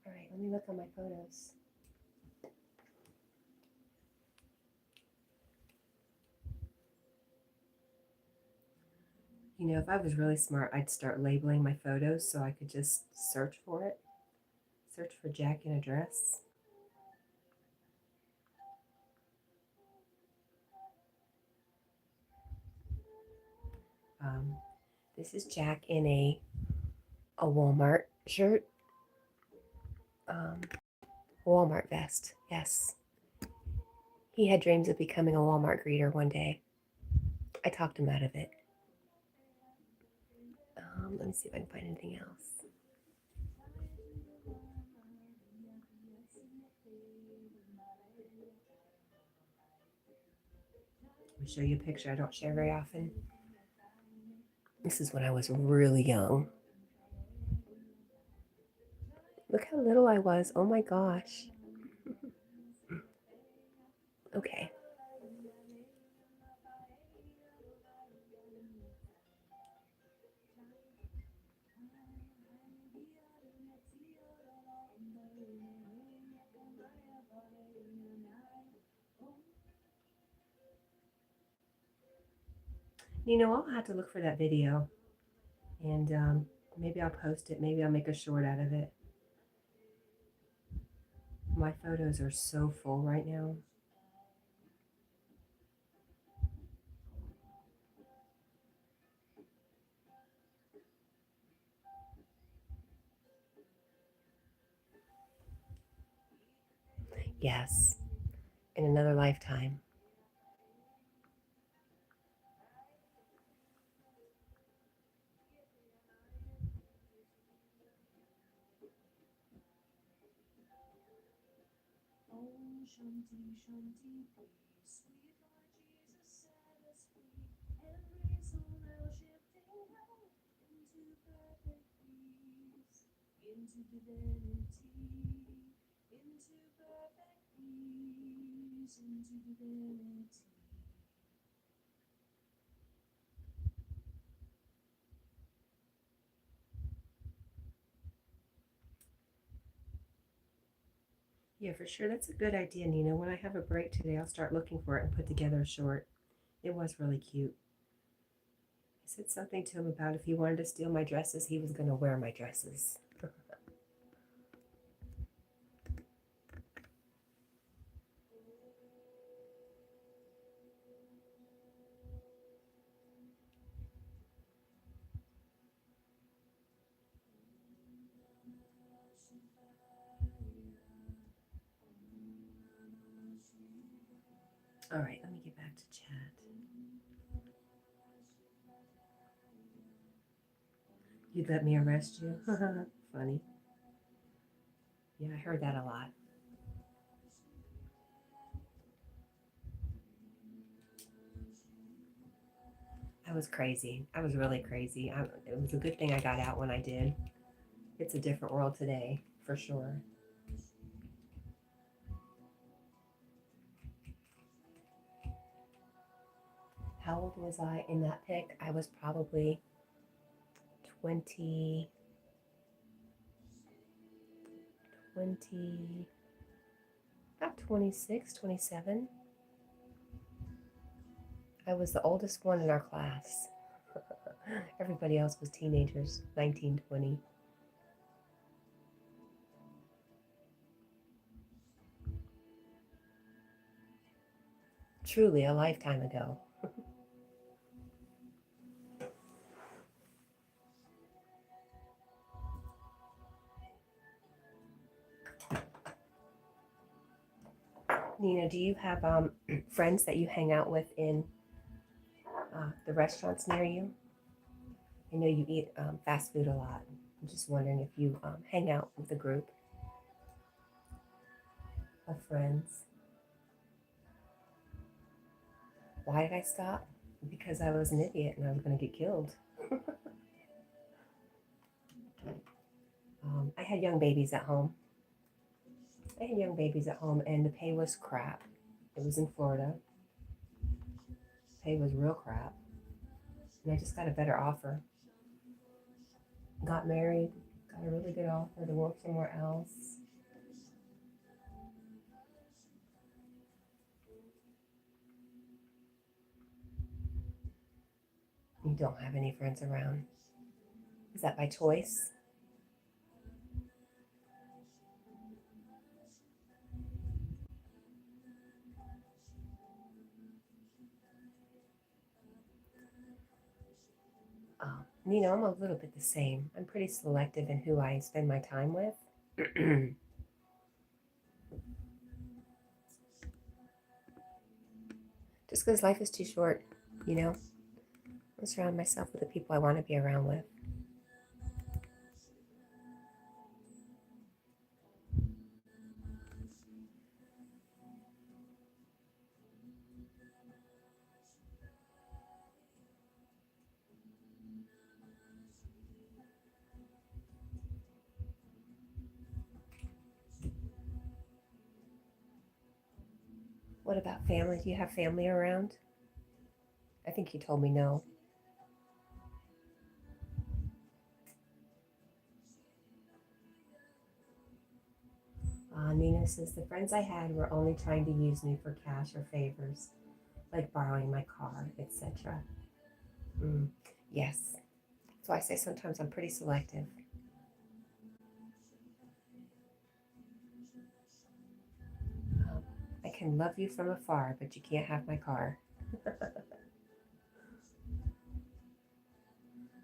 right, let me look on my photos. You know, if I was really smart, I'd start labeling my photos so I could just search for it. Search for Jack in a dress. This is Jack in a Walmart shirt. Walmart vest, yes. He had dreams of becoming a Walmart greeter one day. I talked him out of it. Let me see if I can find anything else. Let me show you a picture I don't share very often. This is when I was really young. Look how little I was. Oh my gosh. Okay. You know, I'll have to look for that video, and maybe I'll post it. Maybe I'll make a short out of it. My photos are so full right now. Yes, in another lifetime. Shanti, Shanti, peace. We fly Jesus, set us free. Every soul now shifting out into perfect peace, into divinity, into perfect peace, into divinity. Yeah, for sure. That's a good idea, Nina. When I have a break today, I'll start looking for it and put together a short. It was really cute. I said something to him about if he wanted to steal my dresses, he was going to wear my dresses. All right, let me get back to chat. You'd let me arrest you? Funny. Yeah, I heard that a lot. was crazy. I was really crazy. It was a good thing I got out when I did. It's a different world today, for sure. How old was I in that pic? I was probably 20, 20, about 26, 27. I was the oldest one in our class. Everybody else was teenagers, 19, 20. Truly a lifetime ago. Nina, do you have friends that you hang out with in the restaurants near you? I know you eat fast food a lot. I'm just wondering if you hang out with a group of friends. Why did I stop? Because I was an idiot and I was going to get killed. I had young babies at home. And the pay was crap. It was in Florida. Pay was real crap. And I just got a better offer. Got married, got a really good offer to work somewhere else. You don't have any friends around. Is that by choice? Nina, I'm a little bit the same. I'm pretty selective in who I spend my time with. Just because life is too short, you know? I surround myself with the people I want to be around with. What about family? Do you have family around? I think you told me no. Nina says, the friends I had were only trying to use me for cash or favors, like borrowing my car, etc. Yes. So I say sometimes I'm pretty selective. I can love you from afar, but you can't have my car.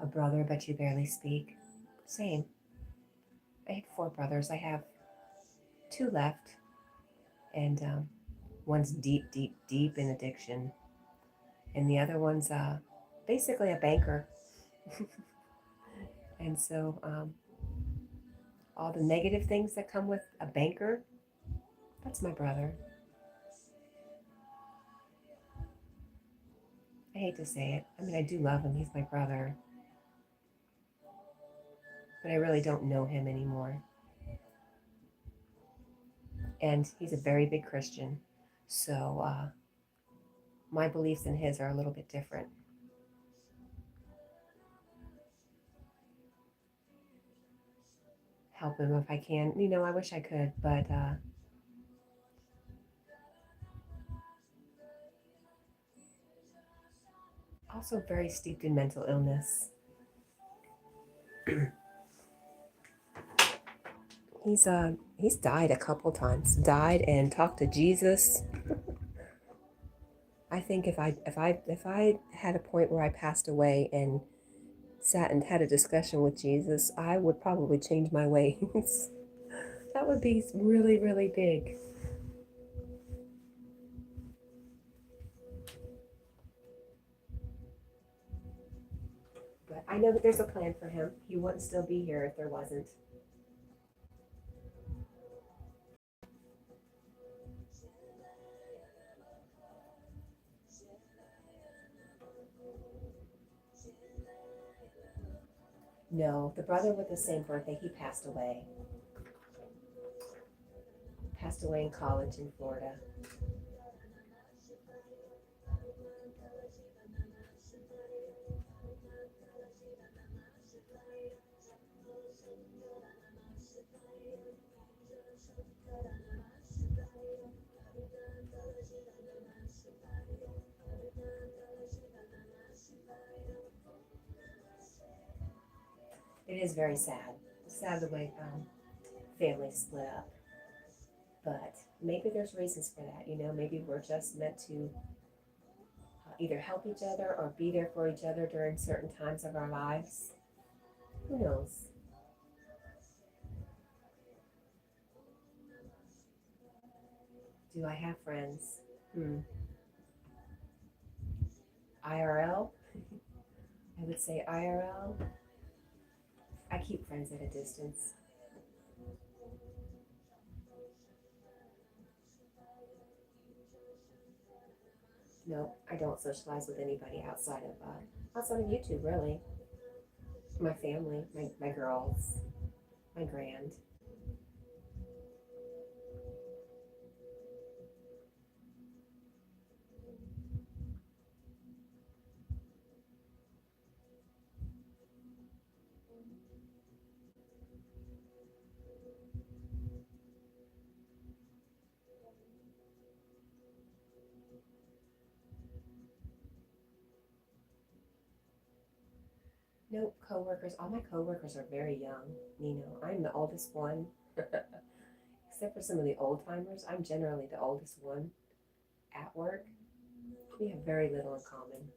A brother, but you barely speak. Same. I had 4 brothers. I have 2 left, and one's deep, deep, deep in addiction, and the other one's basically a banker. And so all the negative things that come with a banker, that's my brother. I hate to say it. I mean, I do love him. He's my brother. But I really don't know him anymore. And he's a very big Christian. So my beliefs and his are a little bit different. Help him if I can. You know, I wish I could, but also very steeped in mental illness. He's died a couple times. Died and talked to Jesus. I think if I had a point where I passed away and sat and had a discussion with Jesus, I would probably change my ways. That would be really, really big. But I know that there's a plan for him. He wouldn't still be here if there wasn't. No, the brother with the same birthday, he passed away. Passed away in college in Florida. It is very sad. Sad the way families split up. But maybe there's reasons for that. You know, maybe we're just meant to either help each other or be there for each other during certain times of our lives. Who knows? Do I have friends? IRL? I would say IRL. I keep friends at a distance. No, I don't socialize with anybody outside of YouTube, really. My family, my girls, my grand. Nope, coworkers. All my coworkers are very young. You know, I'm the oldest one. Except for some of the old timers, I'm generally the oldest one at work. We have very little in common.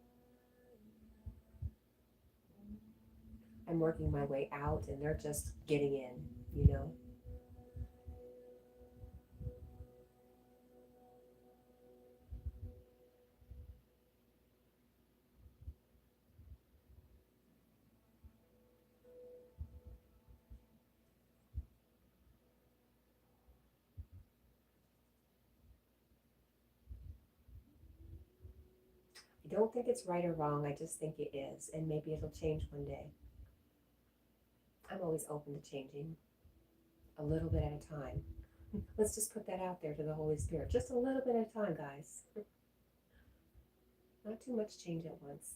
I'm working my way out and they're just getting in, you know. I don't think it's right or wrong, I just think it is, and maybe it'll change one day. I'm always open to changing a little bit at a time. Let's just put that out there to the Holy Spirit. Just a little bit at a time, guys. Not too much change at once.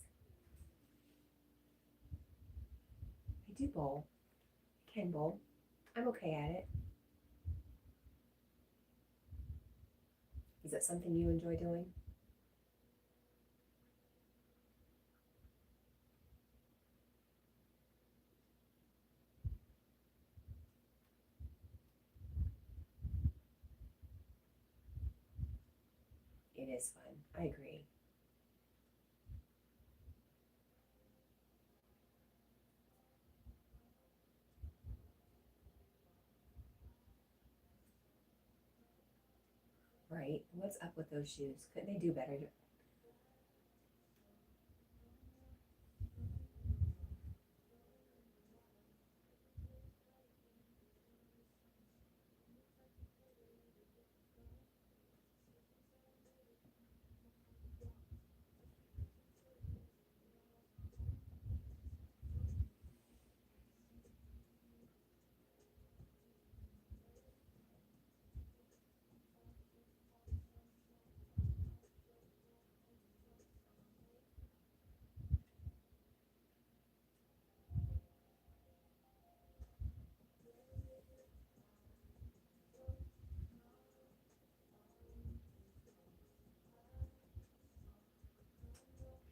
I do bowl. I can bowl. I'm okay at it. Is that something you enjoy doing? It is fun. I agree. Right? What's up with those shoes? Couldn't they do better?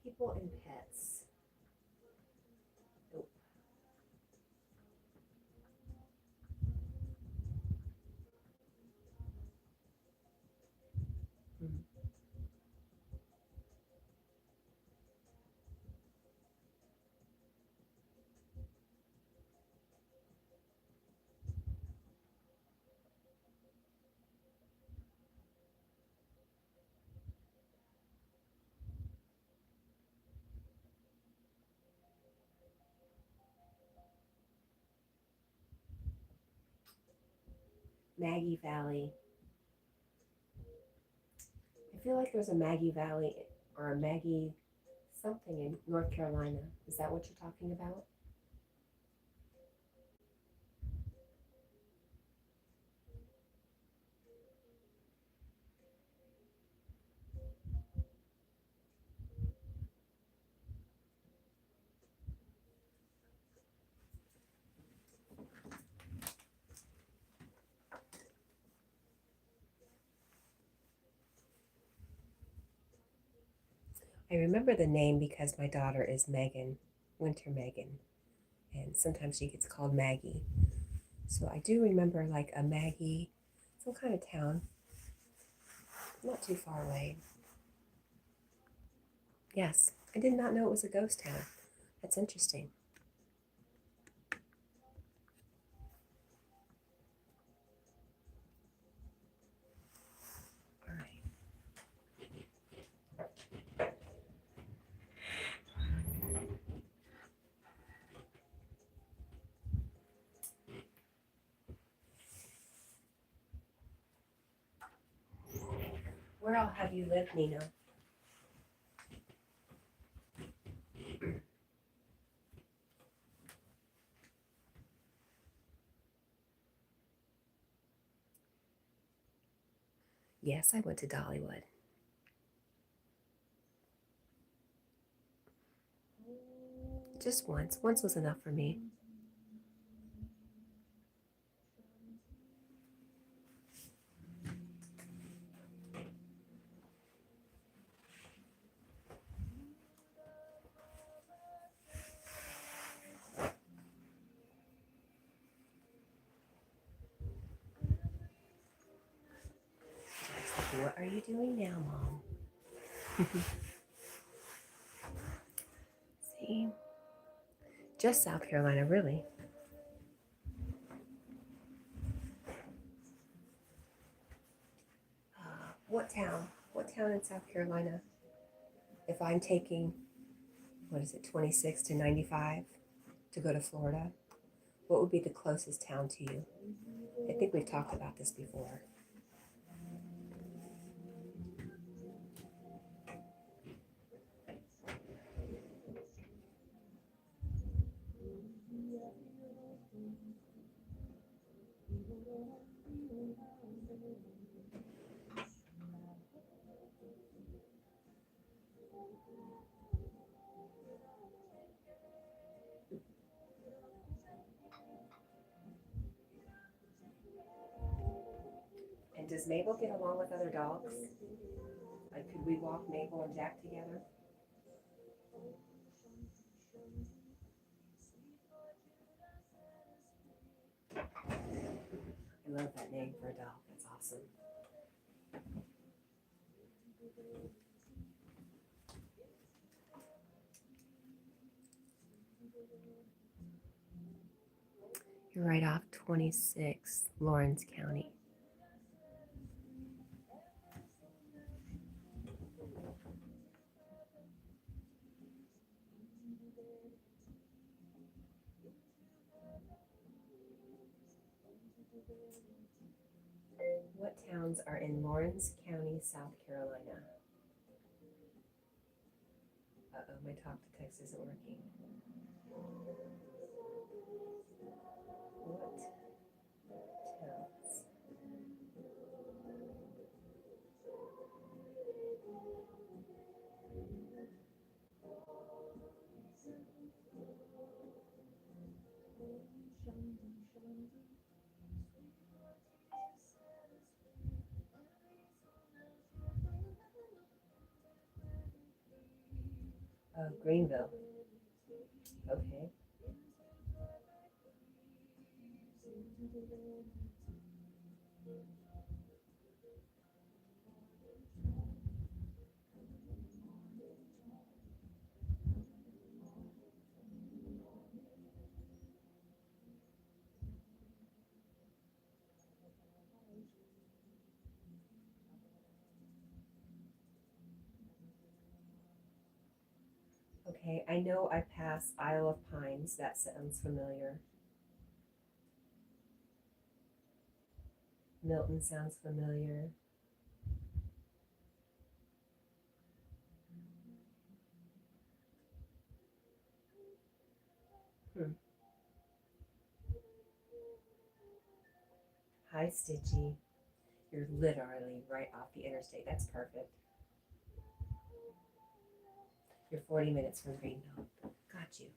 People and pets. Nope. Mhm. Maggie Valley. I feel like there's a Maggie Valley or a Maggie something in North Carolina. Is that what you're talking about? I remember the name because my daughter is Megan, Winter Megan, and sometimes she gets called Maggie. So I do remember like a Maggie, some kind of town, not too far away. Yes, I did not know it was a ghost town. That's interesting. All right. Where all have you lived, Nina? Yes, I went to Dollywood. Just once. Once was enough for me. What are you doing now, Mom? See? Just South Carolina, really. What town? What town in South Carolina? If I'm taking, what is it, 26 to 95 to go to Florida, what would be the closest town to you? I think we've talked about this before. And does Mabel get along with other dogs? Like, could we walk Mabel and Jack together? I love that name for a dog. That's awesome. You're right off 26, Lawrence County. What towns are in Lawrence County, South Carolina? Uh-oh, my talk to text isn't working. What towns? Greenville. Okay. Okay, I know I passed Isle of Pines. That sounds familiar. Milton sounds familiar. Hmm. Hi, Stitchy. You're literally right off the interstate. That's perfect. You're 40 minutes from Greenville. Got you.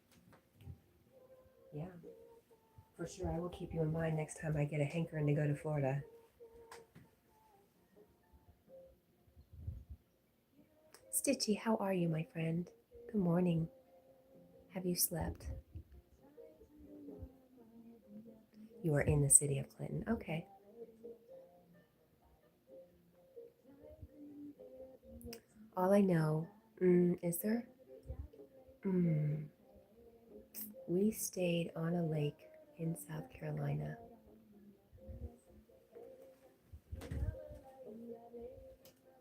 Yeah, for sure. I will keep you in mind next time I get a hankering to go to Florida. Stitchy, how are you, my friend? Good morning. Have you slept? You are in the city of Clinton. Okay. All I know, is there? We stayed on a lake in South Carolina.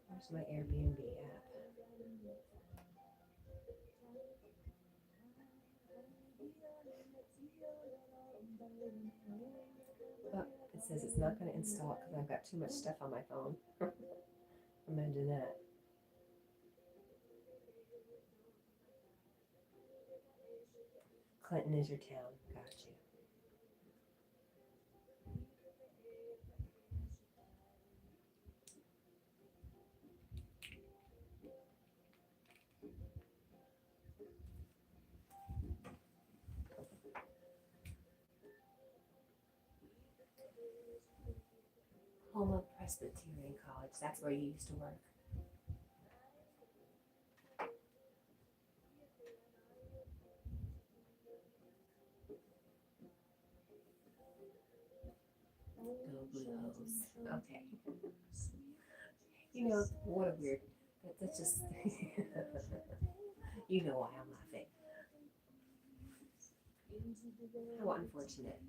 Where's my Airbnb app? Oh, it says it's not going to install it because I've got too much stuff on my phone. Imagine that. Clinton is your town. Got you. Home of Presbyterian College. That's where you used to work. Go Blue Hose. Okay. You know, what a weird. That's just. You know why I'm laughing. How unfortunate.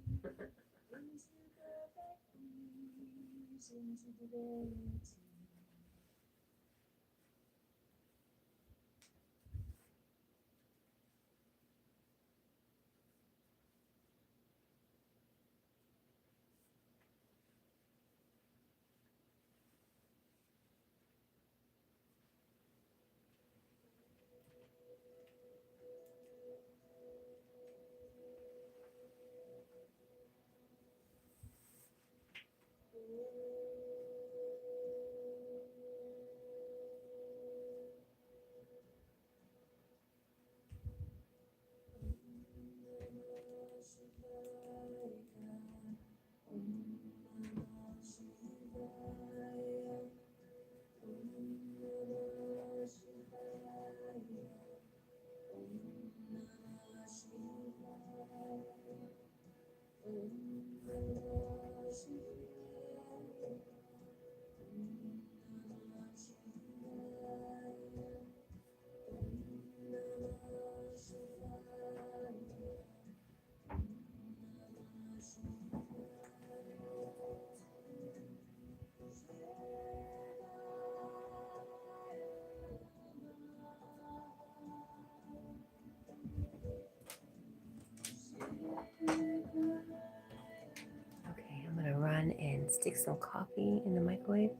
Okay, I'm gonna run and stick some coffee in the microwave.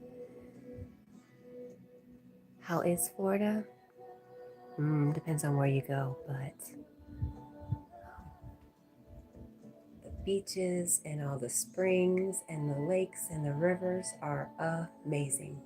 How is Florida? Depends on where you go, but the beaches and all the springs and the lakes and the rivers are amazing.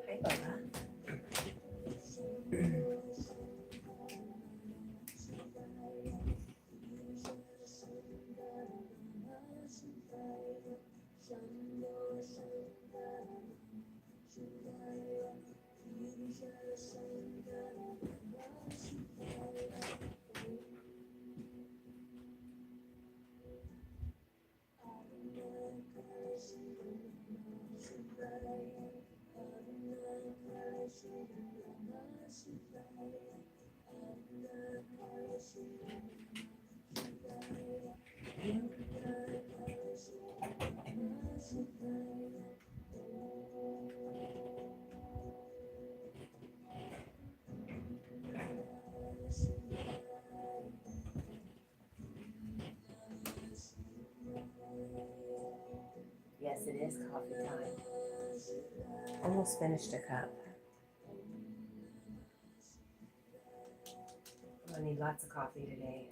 Hi, Bella. is coffee time. Almost finished a cup. I need lots of coffee today.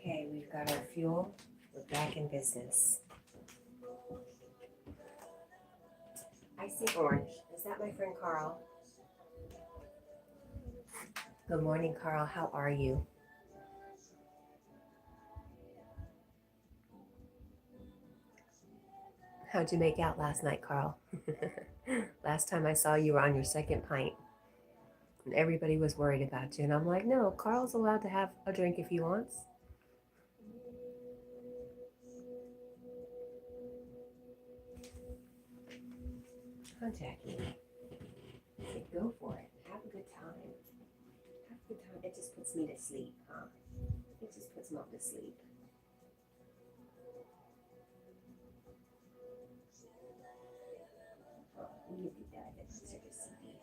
Okay, we've got our fuel. We're back in business. I see orange. Is that my friend Carl? Good morning, Carl. How are you? How'd you make out last night, Carl? Last time I saw you were on your second pint. And everybody was worried about you. And I'm like, no, Carl's allowed to have a drink if he wants. Oh, Jackie. I said, go for it. Have a good time. Have a good time. It just puts me to sleep, huh? It just puts Mom to sleep. Oh, you did that. It's such a CD.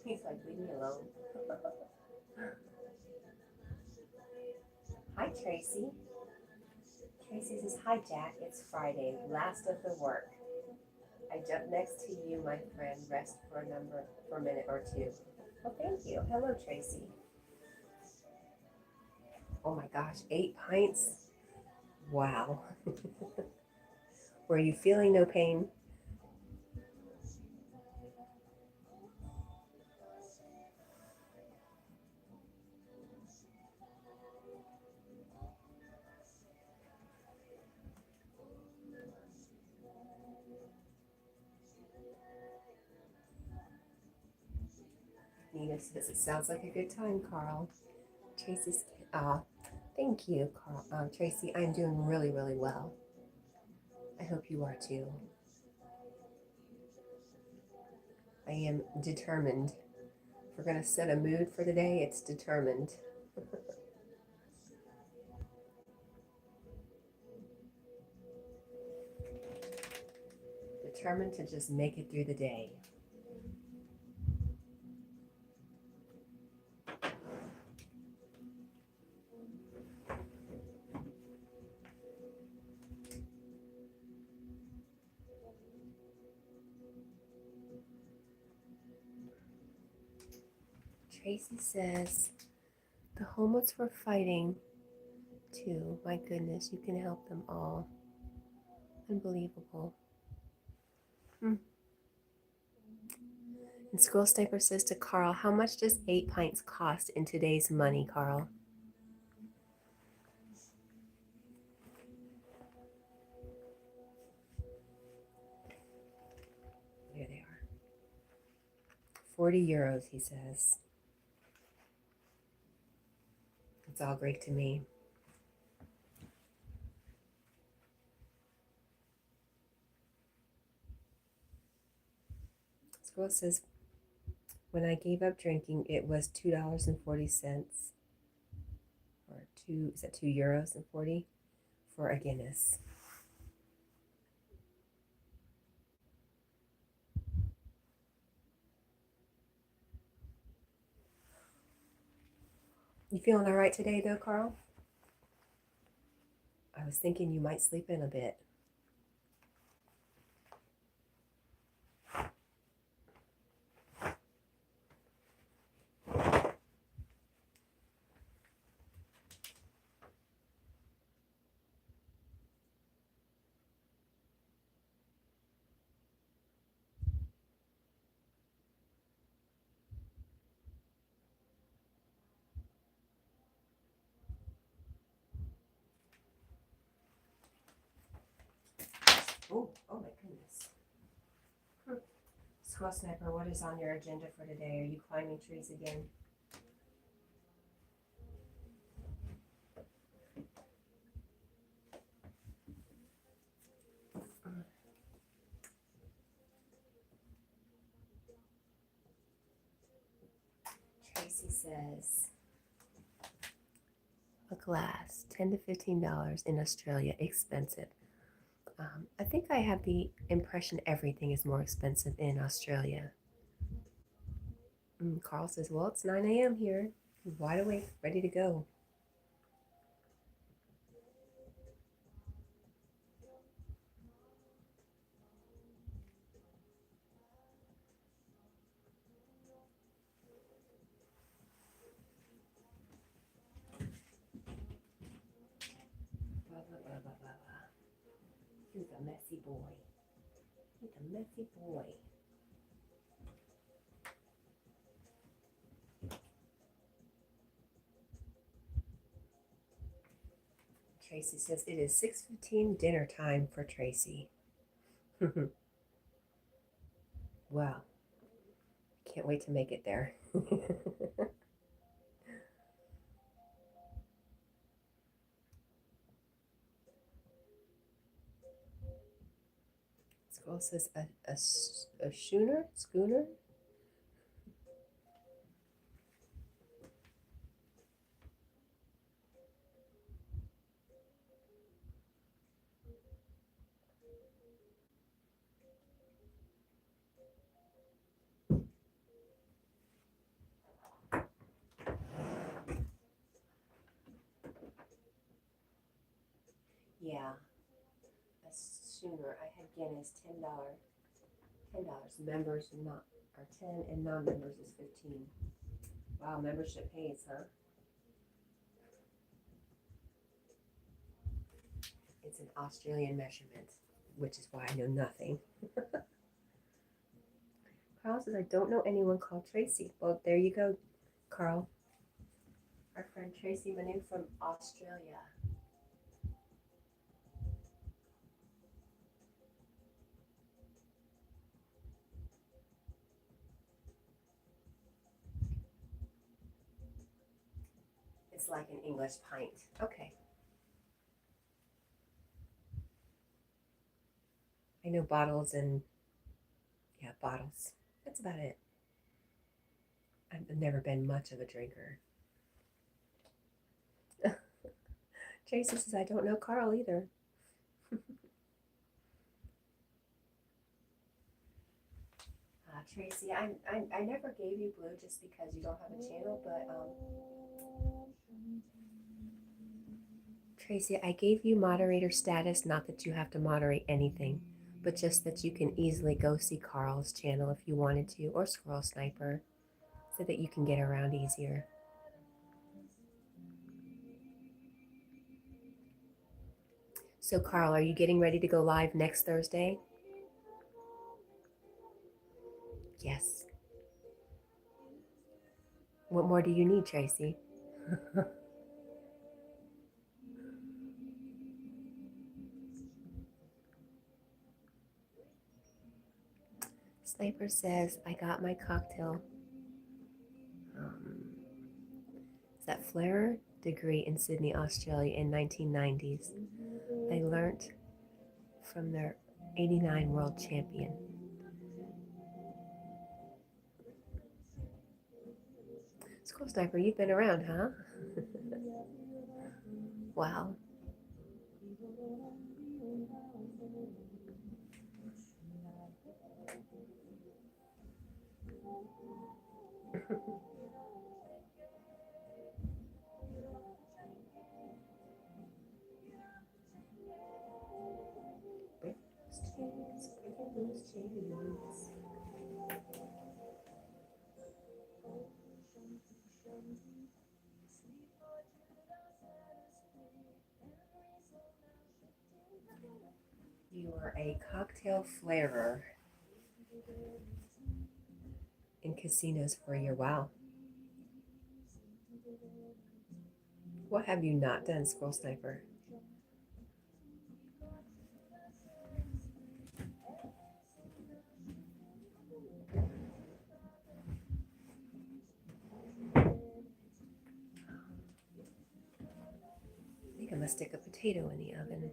He's like, leave me alone. Hi, Tracy. Tracy says, hi, Jack. It's Friday, last of the work. I jump next to you, my friend. Rest for a minute or two. Oh, thank you. Hello, Tracy. Oh my gosh, 8 pints? Wow. Were you feeling no pain? Nina says, it sounds like a good time, Carl. Tracy's, thank you, Carl. Tracy, I'm doing really, really well. I hope you are too. I am determined. If we're going to set a mood for today, it's determined. Determined to just make it through the day. Tracy says, the homeless were fighting too. My goodness, you can help them all. Unbelievable. And School Sniper says to Carl, how much does 8 pints cost in today's money, Carl? There they are. 40 euros, he says. It's all Greek to me. Scroll says, when I gave up drinking, it was $2.40, or is that €2.40 for a Guinness. You feeling all right today, though, Carl? I was thinking you might sleep in a bit. Oh my goodness. Squirrel Sniper, what is on your agenda for today? Are you climbing trees again? Tracy says, a glass, $10 to $15 in Australia, expensive. I think I have the impression everything is more expensive in Australia. Carl says, well, it's 9 a.m. here. Wide awake, ready to go. He's a messy boy. He's a messy boy. Tracy says it is 6:15 dinner time for Tracy. Wow. Can't wait to make it there. Scroll says a schooner? Yeah, a schooner. I had Guinness, $10. Members not are 10 and non-members is 15. Wow, membership pays, huh? It's an Australian measurement, which is why I know nothing. Carl says, I don't know anyone called Tracy. Well, there you go, Carl. Our friend Tracy Manu from Australia. It's like an English pint. Okay. I know bottles and, yeah, bottles. That's about it. I've never been much of a drinker. Tracy says, I don't know Carl either. Tracy, I never gave you blue just because you don't have a channel, but Tracy, I gave you moderator status, not that you have to moderate anything, but just that you can easily go see Carl's channel if you wanted to, or Squirrel Sniper, so that you can get around easier. So Carl, are you getting ready to go live next Thursday? Yes. What more do you need, Tracy? Sniper says, I got my cocktail. Is that Flare? degree in Sydney, Australia in 1990s. They learnt from their 89 world champion. School Sniper, you've been around, huh? Wow. You are a cocktail flarer in casinos for a year. Wow. What have you not done, Scroll Sniper? I think I'm gonna stick a potato in the oven.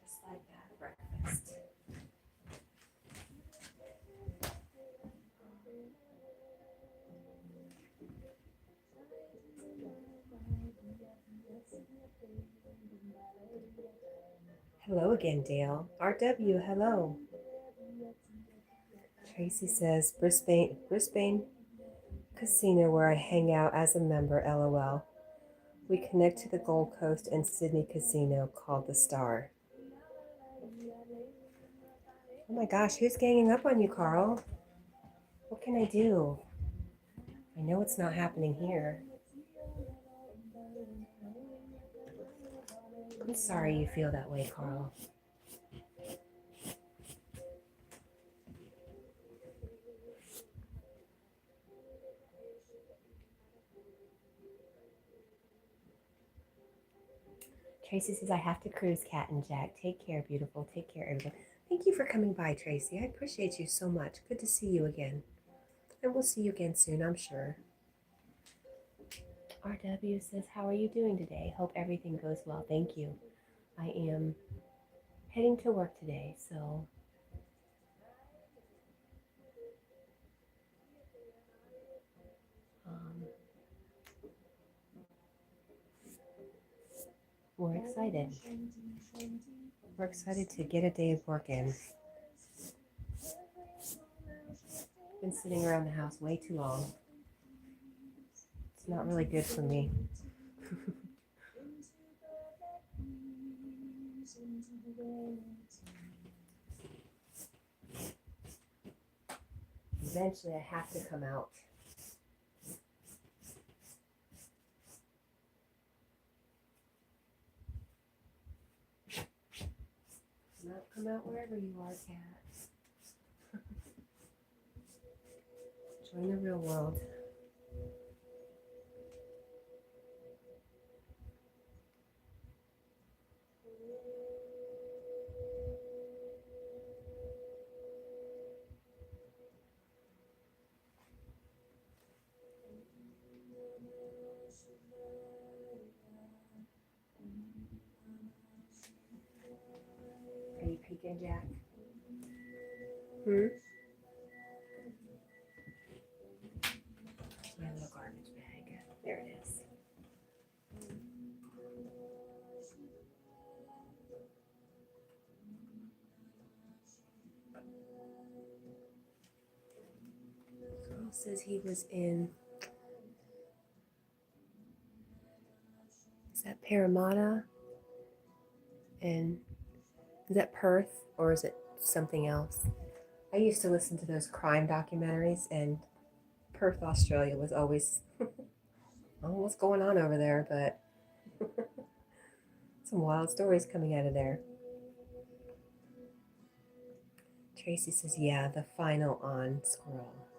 Just like that, breakfast. Hello again, Dale. RW, hello. Tracy says, Brisbane Casino where I hang out as a member, LOL. We connect to the Gold Coast and Sydney Casino called the Star. Oh my gosh, who's ganging up on you, Carl? What can I do? I know it's not happening here. I'm sorry you feel that way, Carl. Tracy says, I have to cruise, Cat&Jack. Take care, beautiful. Take care, everyone. Thank you for coming by, Tracy. I appreciate you so much. Good to see you again. And we'll see you again soon, I'm sure. RW says, how are you doing today? Hope everything goes well. Thank you. I am heading to work today, so we're excited. We're excited to get a day of work in. Been sitting around the house way too long. It's not really good for me. Eventually I have to come out. Come out wherever you are, cat. Join the real world. Are you peeking, Jack? My little garbage bag. There it is. Girl says he was in. Is that Parramatta? And is that Perth or is it something else? I used to listen to those crime documentaries, and Perth, Australia was always, I don't know what's going on over there, but some wild stories coming out of there. Tracy says, yeah, the final on Squirrel.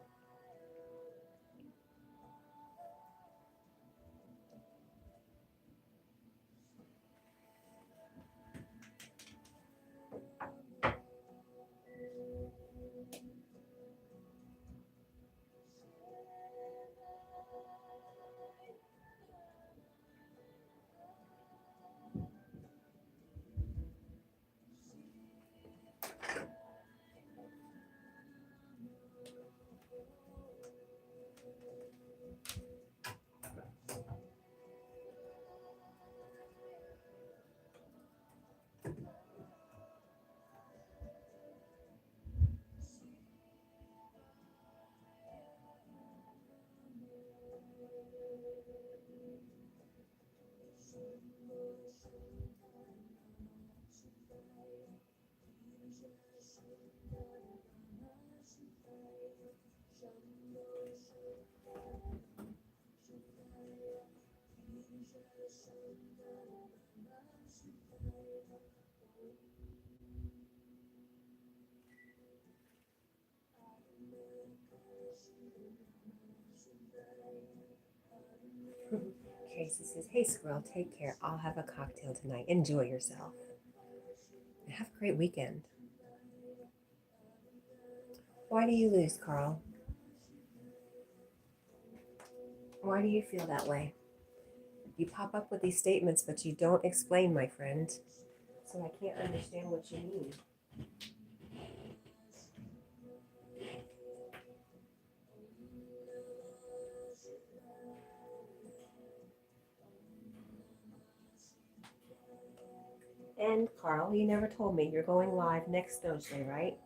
Tracy says, hey, Squirrel, take care. I'll have a cocktail tonight. Enjoy yourself. Have a great weekend. Why do you lose, Carl? Why do you feel that way? You pop up with these statements, but you don't explain, my friend. So I can't understand what you mean. And Carl, you never told me you're going live next Thursday, right?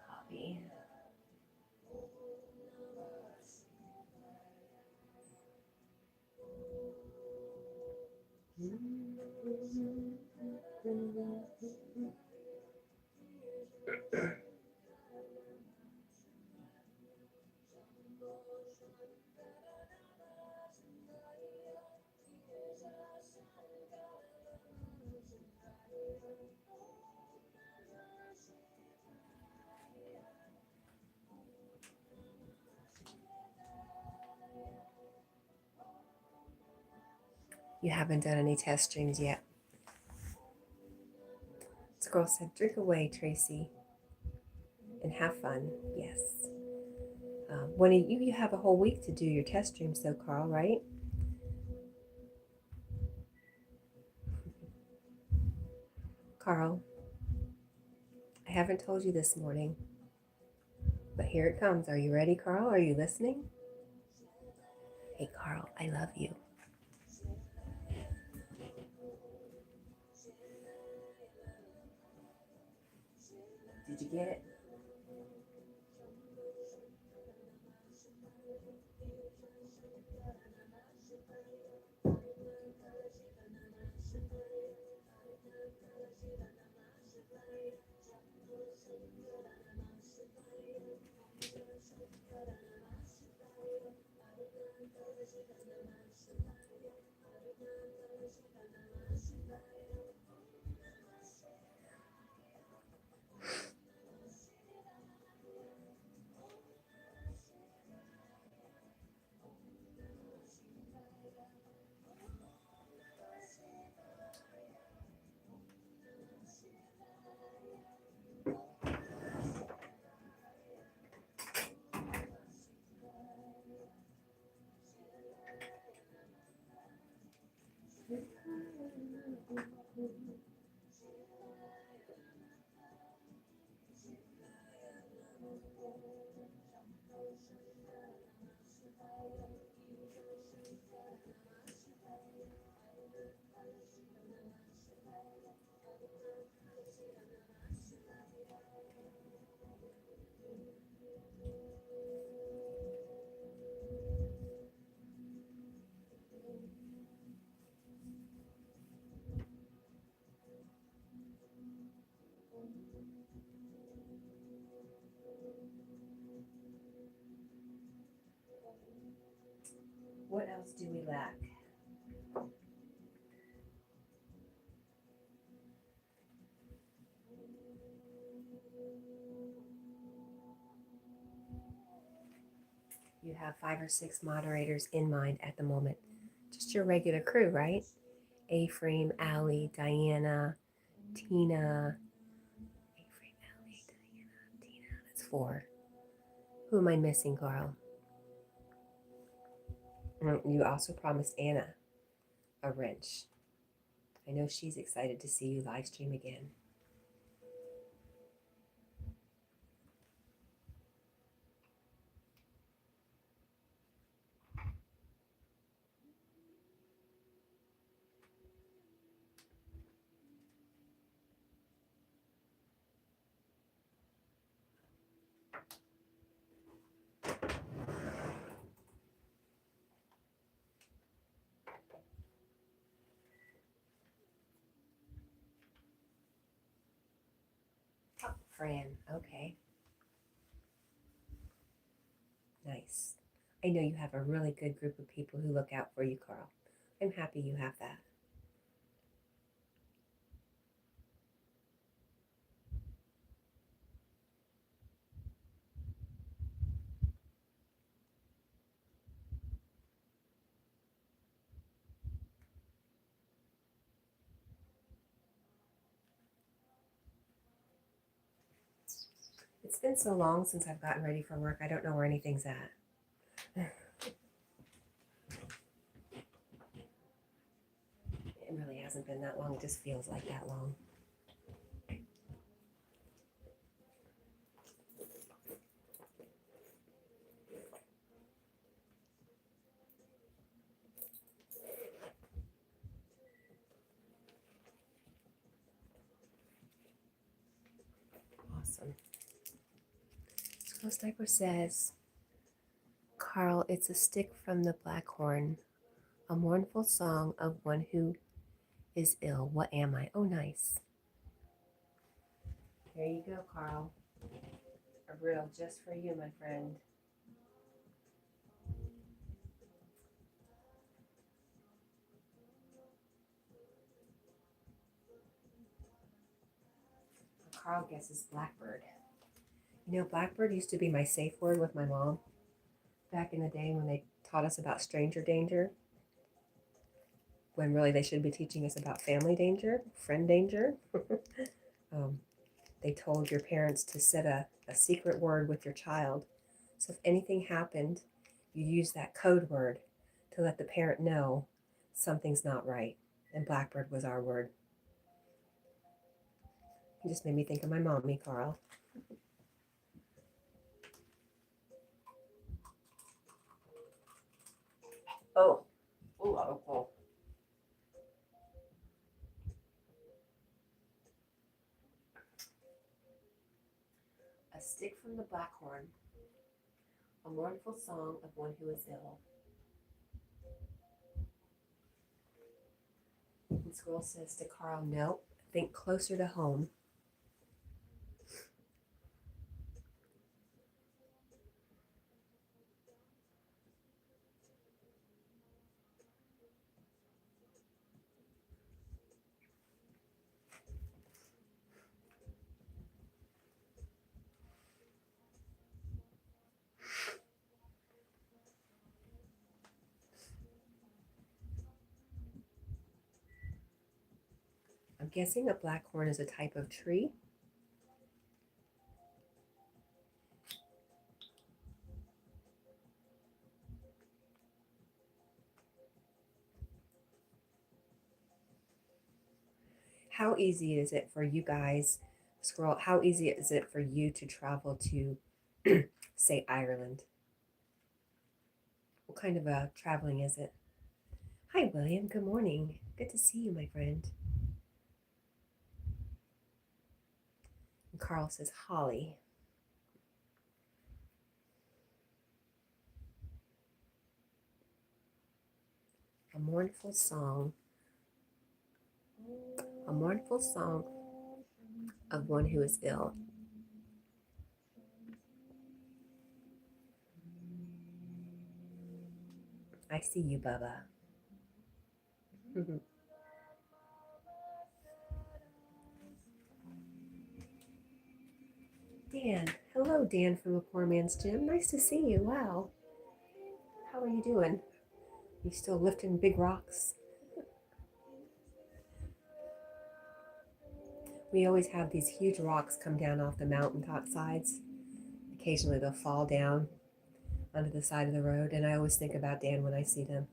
Copy. You haven't done any test streams yet. This girl said, drink away, Tracy, and have fun. Yes. When you have a whole week to do your test streams, though, Carl, right? Carl, I haven't told you this morning, but here it comes. Are you ready, Carl? Are you listening? Hey, Carl, I love you. Did you get it? What else do we lack? You have 5 or 6 moderators in mind at the moment. Just your regular crew, right? A-Frame, Allie, Diana, Tina. A-Frame, Allie, Diana, Tina. That's 4. Who am I missing, Carl? You also promised Anna a wrench. I know she's excited to see you live stream again. Oh, Fran, okay. Nice. I know you have a really good group of people who look out for you, Carl. I'm happy you have that. It's been so long since I've gotten ready for work, I don't know where anything's at. It really hasn't been that long, it just feels like that long. Awesome. Skull Sniper says, Carl, it's a stick from the black horn, a mournful song of one who is ill. What am I? Oh, nice. Here you go, Carl. A riddle just for you, my friend. Carl guesses blackbird. You know, blackbird used to be my safe word with my mom back in the day when they taught us about stranger danger. when really they should be teaching us about family danger, friend danger. They told your parents to set a secret word with your child. So if anything happened, you use that code word to let the parent know something's not right. And Blackbird was our word. It just made me think of my mommy, Carl. Oh, oh. A stick from the blackhorn, a mournful song of one who is ill. And Squirrel says to Carl, no, think closer to home. I'm guessing a blackhorn is a type of tree. How easy is it for you guys, Squirrel, how easy is it for you to travel to, say, Ireland? What kind of traveling is it? Hi, William. Good morning. Good to see you, my friend. And Carl says, Holly. A mournful song. A mournful song of one who is ill. I see you, Bubba. Dan. Hello, Dan from A Poor Man's Gym. Nice to see you. Wow. How are you doing? You still lifting big rocks? We always have these huge rocks come down off the mountaintop sides. Occasionally they'll fall down onto the side of the road, and I always think about Dan when I see them.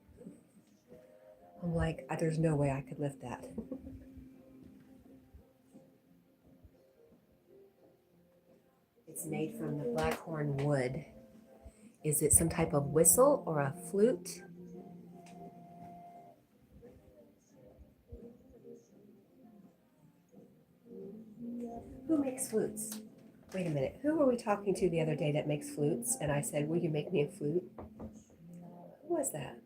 I'm like, there's no way I could lift that. It's made from the blackhorn wood. Is it some type of whistle or a flute? Who makes flutes? Wait a minute. Who were we talking to the other day that makes flutes? And I said, will you make me a flute? Who was that?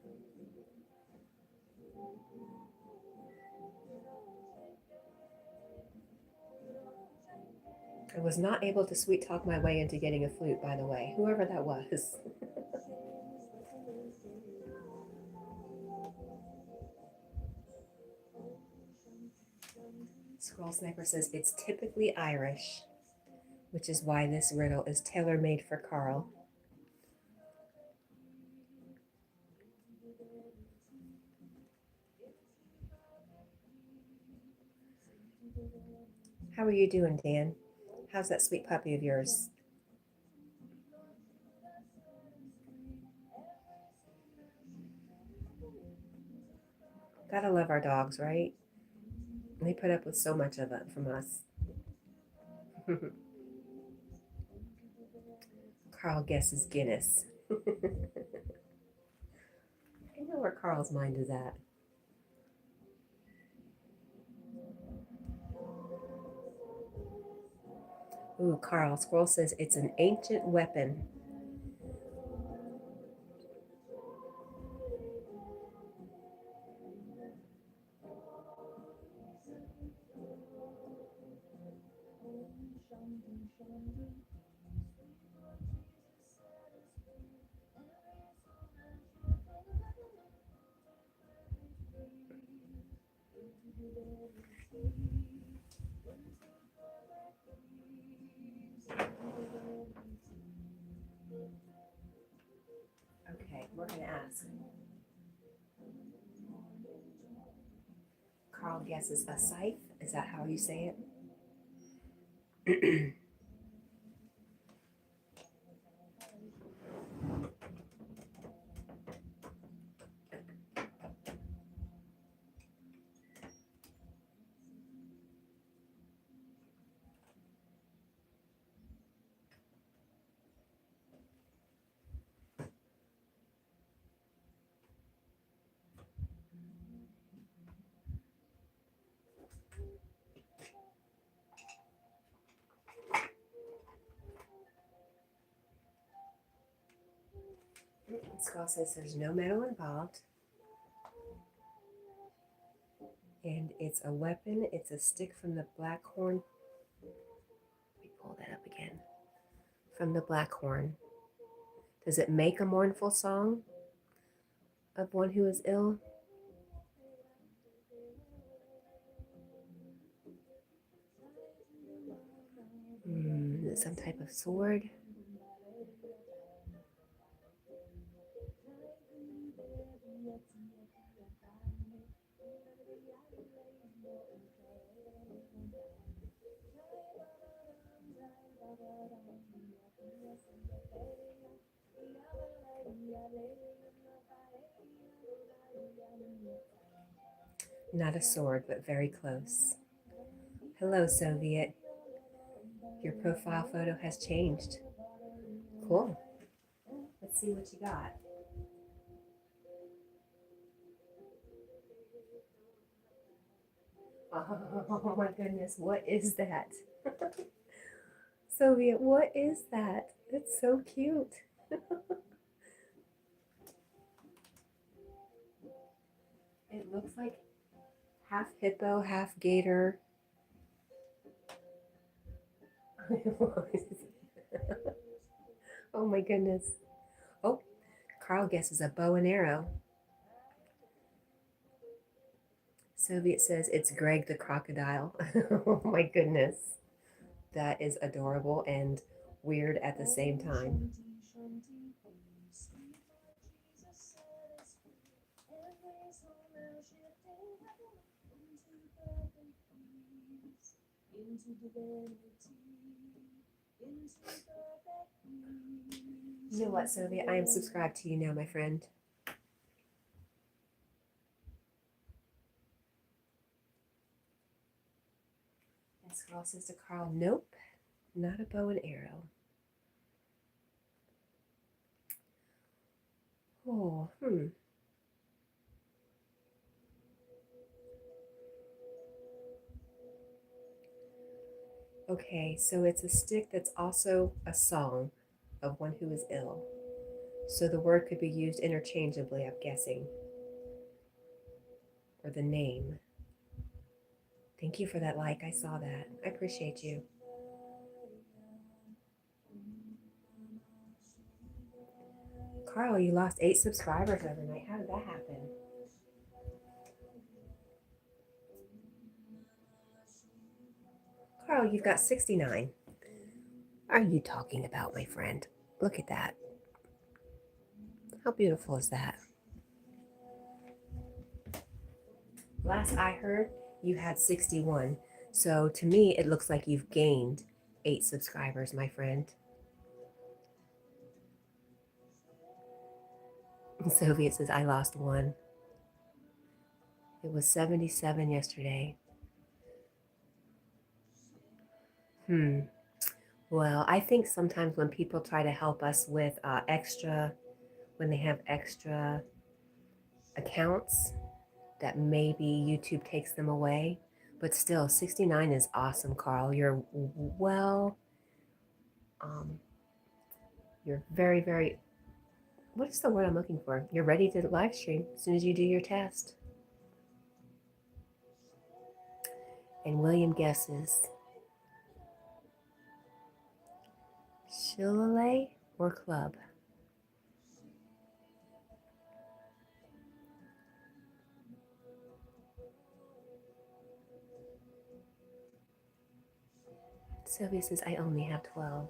I was not able to sweet talk my way into getting a flute, by the way. Whoever that was. Scroll Sniper says it's typically Irish, which is why this riddle is tailor-made for Carl. How are you doing, Dan? How's that sweet puppy of yours? Gotta love our dogs, right? They put up with so much of it from us. Carl guesses Guinness. I know where Carl's mind is at. Ooh, Carl. Squirrel says it's an ancient weapon. Okay, we're going to ask. Carl guesses a scythe. Is that how you say it? Skull says there's no metal involved. And it's a weapon. It's a stick from the black horn. Let me pull that up again. From the black horn. Does it make a mournful song of one who is ill? Is it some type of sword? Not a sword, but very close. Hello, Soviet. Your profile photo has changed. Cool. Let's see what you got. Oh my goodness, what is that? Soviet, what is that? It's so cute. It looks like half hippo, half gator. Oh my goodness. Oh, Carl guesses a bow and arrow. Soviet says it's Greg the crocodile. Oh my goodness. That is adorable and weird at the same time. You know what, Soviet? I am subscribed to you now, my friend. Yes, girl says to Carl, nope, not a bow and arrow. Oh, Okay, so it's a stick that's also a song of one who is ill. So the word could be used interchangeably, I'm guessing. Or the name. Thank you for that like. I saw that. I appreciate you. Carl, you lost 8 subscribers overnight. How did that happen? Carl, you've got 69. Are you talking about, my friend? Look at that. How beautiful is that? Last I heard, you had 61. So to me, it looks like you've gained 8 subscribers, my friend. Soviet says, I lost 1. It was 77 yesterday. Well, I think sometimes when people try to help us with when they have extra accounts, that maybe YouTube takes them away. But still, 69 is awesome, Carl. You're you're very, very, what is the word I'm looking for? You're ready to live stream as soon as you do your test. And William guesses shillelagh or club? Sylvia says, I only have 12.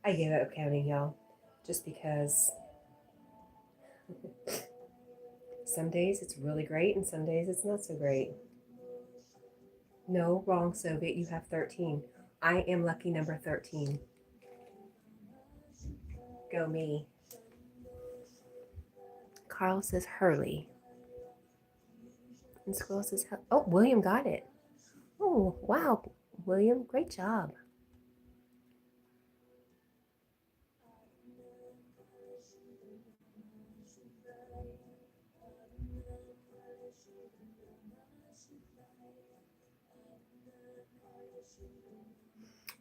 I gave up counting, y'all, just because Some days it's really great and some days it's not so great. No, wrong, Soviet. You have 13. I am lucky number 13. Go me. Carl says Hurley. And Squirrel says, oh, William got it. Oh, wow. William, great job.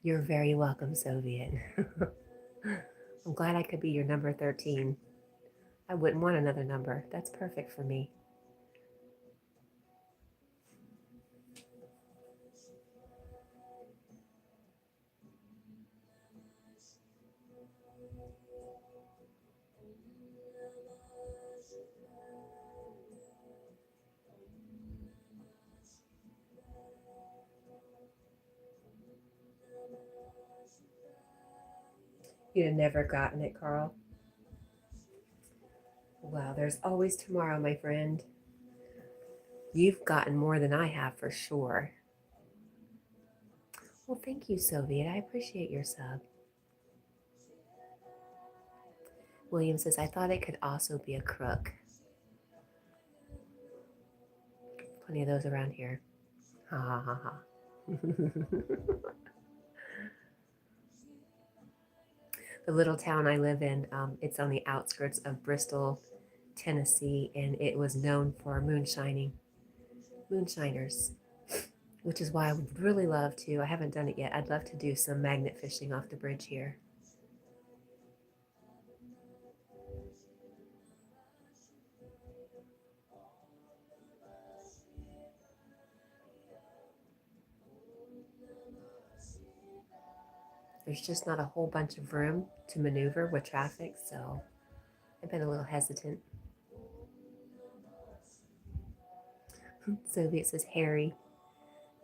You're very welcome, Soviet. I'm glad I could be your number 13. I wouldn't want another number. That's perfect for me. You'd have never gotten it, Carl. Well, there's always tomorrow, my friend. You've gotten more than I have for sure. Well, thank you, Soviet. I appreciate your sub. William says, I thought it could also be a crook. Plenty of those around here. Ha ha ha ha. The little town I live in, it's on the outskirts of Bristol, Tennessee, and it was known for moonshiners, which is why I would really love to. I haven't done it yet. I'd love to do some magnet fishing off the bridge here. There's just not a whole bunch of room to maneuver with traffic, so I've been a little hesitant. Soviet says hairy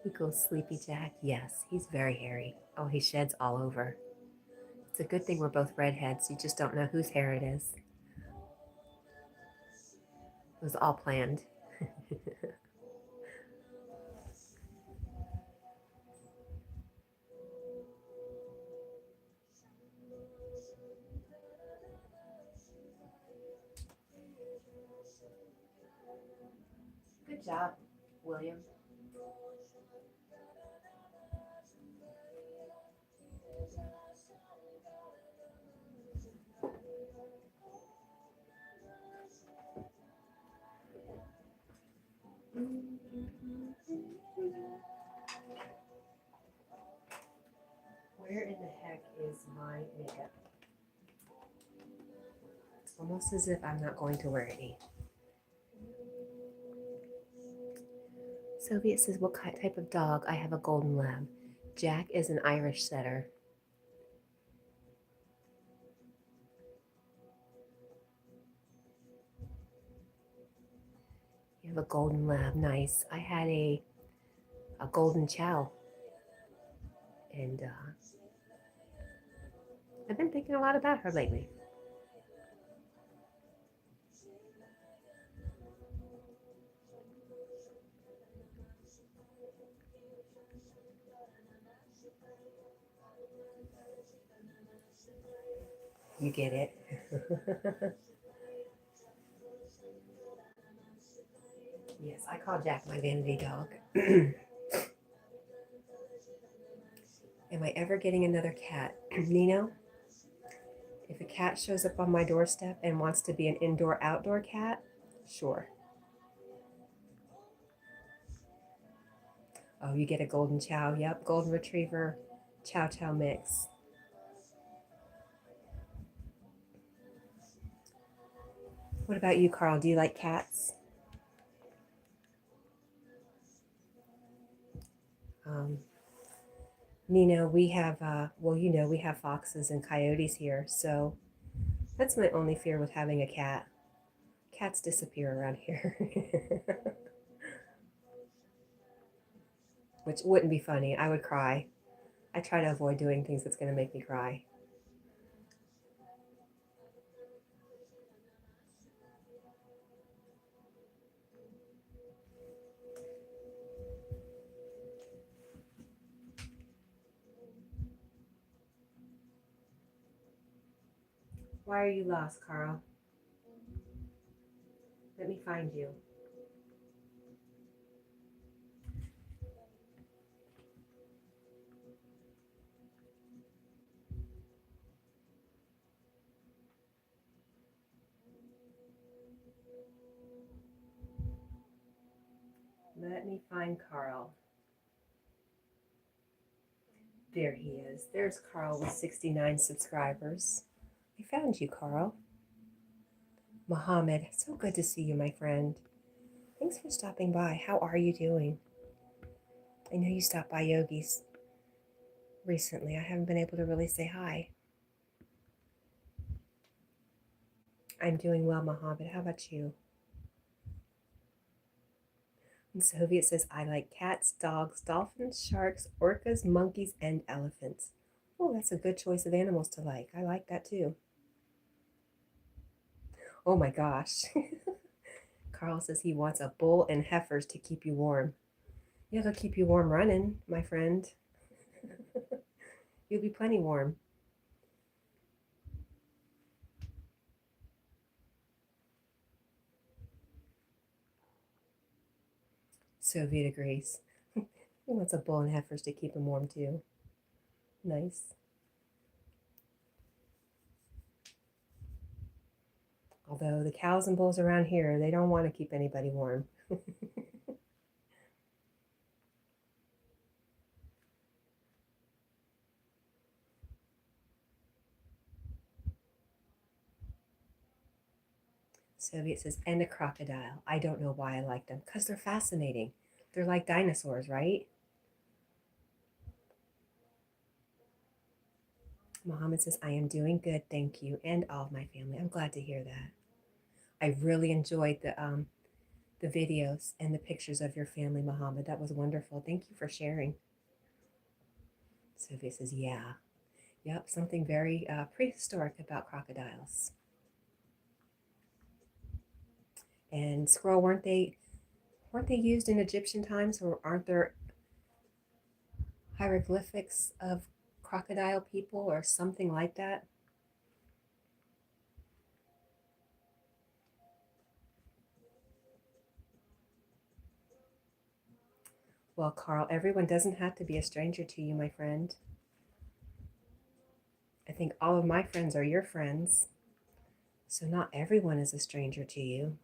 equals Sleepy Jack. Yes, he's very hairy. Oh, he sheds all over. It's a good thing we're both redheads. You just don't know whose hair it is. It was all planned. Good job, William. Where in the heck is my makeup? It's almost as if I'm not going to wear any. Soviet says, what type of dog? I have a golden lab. Jack is an Irish setter. You have a golden lab. Nice. I had a golden chow. And I've been thinking a lot about her lately. You get it. Yes, I call Jack my vanity dog. Am I ever getting another cat? Nino, if a cat shows up on my doorstep and wants to be an indoor-outdoor cat, sure. Oh, you get a golden chow. Yep, golden retriever, chow chow mix. What about you, Carl? Do you like cats? Nino, we have, well, you know, we have foxes and coyotes here, so that's my only fear with having a cat. Cats disappear around here. Which wouldn't be funny. I would cry. I try to avoid doing things that's going to make me cry. Why are you lost, Carl? Let me find you. Let me find Carl. There he is. There's Carl with 69 subscribers. I found you, Carl. Mohammed, so good to see you, my friend. Thanks for stopping by. How are you doing? I know you stopped by Yogi's recently. I haven't been able to really say hi. I'm doing well, Mohammed. How about you? And Soviet says, I like cats, dogs, dolphins, sharks, orcas, monkeys, and elephants. Oh, that's a good choice of animals to like. I like that too. Oh my gosh. Carl says he wants a bull and heifers to keep you warm. Yeah, they'll keep you warm running, my friend. You'll be plenty warm. Soviet agrees. He wants a bull and heifers to keep him warm too. Nice. Although the cows and bulls around here, they don't want to keep anybody warm. Soviet says, and a crocodile. I don't know why I like them. Because they're fascinating. They're like dinosaurs, right? Mohammed says, I am doing good, thank you, and all of my family. I'm glad to hear that. I really enjoyed the videos and the pictures of your family, Mohammed. That was wonderful. Thank you for sharing. Sophia says, yeah. Yep, something very prehistoric about crocodiles. And Squirrel, weren't they used in Egyptian times, or aren't there hieroglyphics of crocodile people or something like that? Well, Carl, everyone doesn't have to be a stranger to you, my friend. I think all of my friends are your friends. So not everyone is a stranger to you.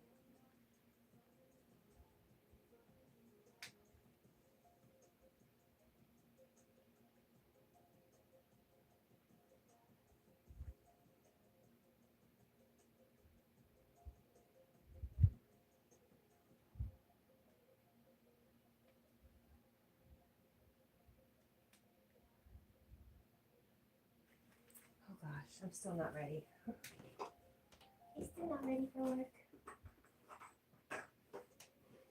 Oh gosh, I'm still not ready. He's still not ready for work.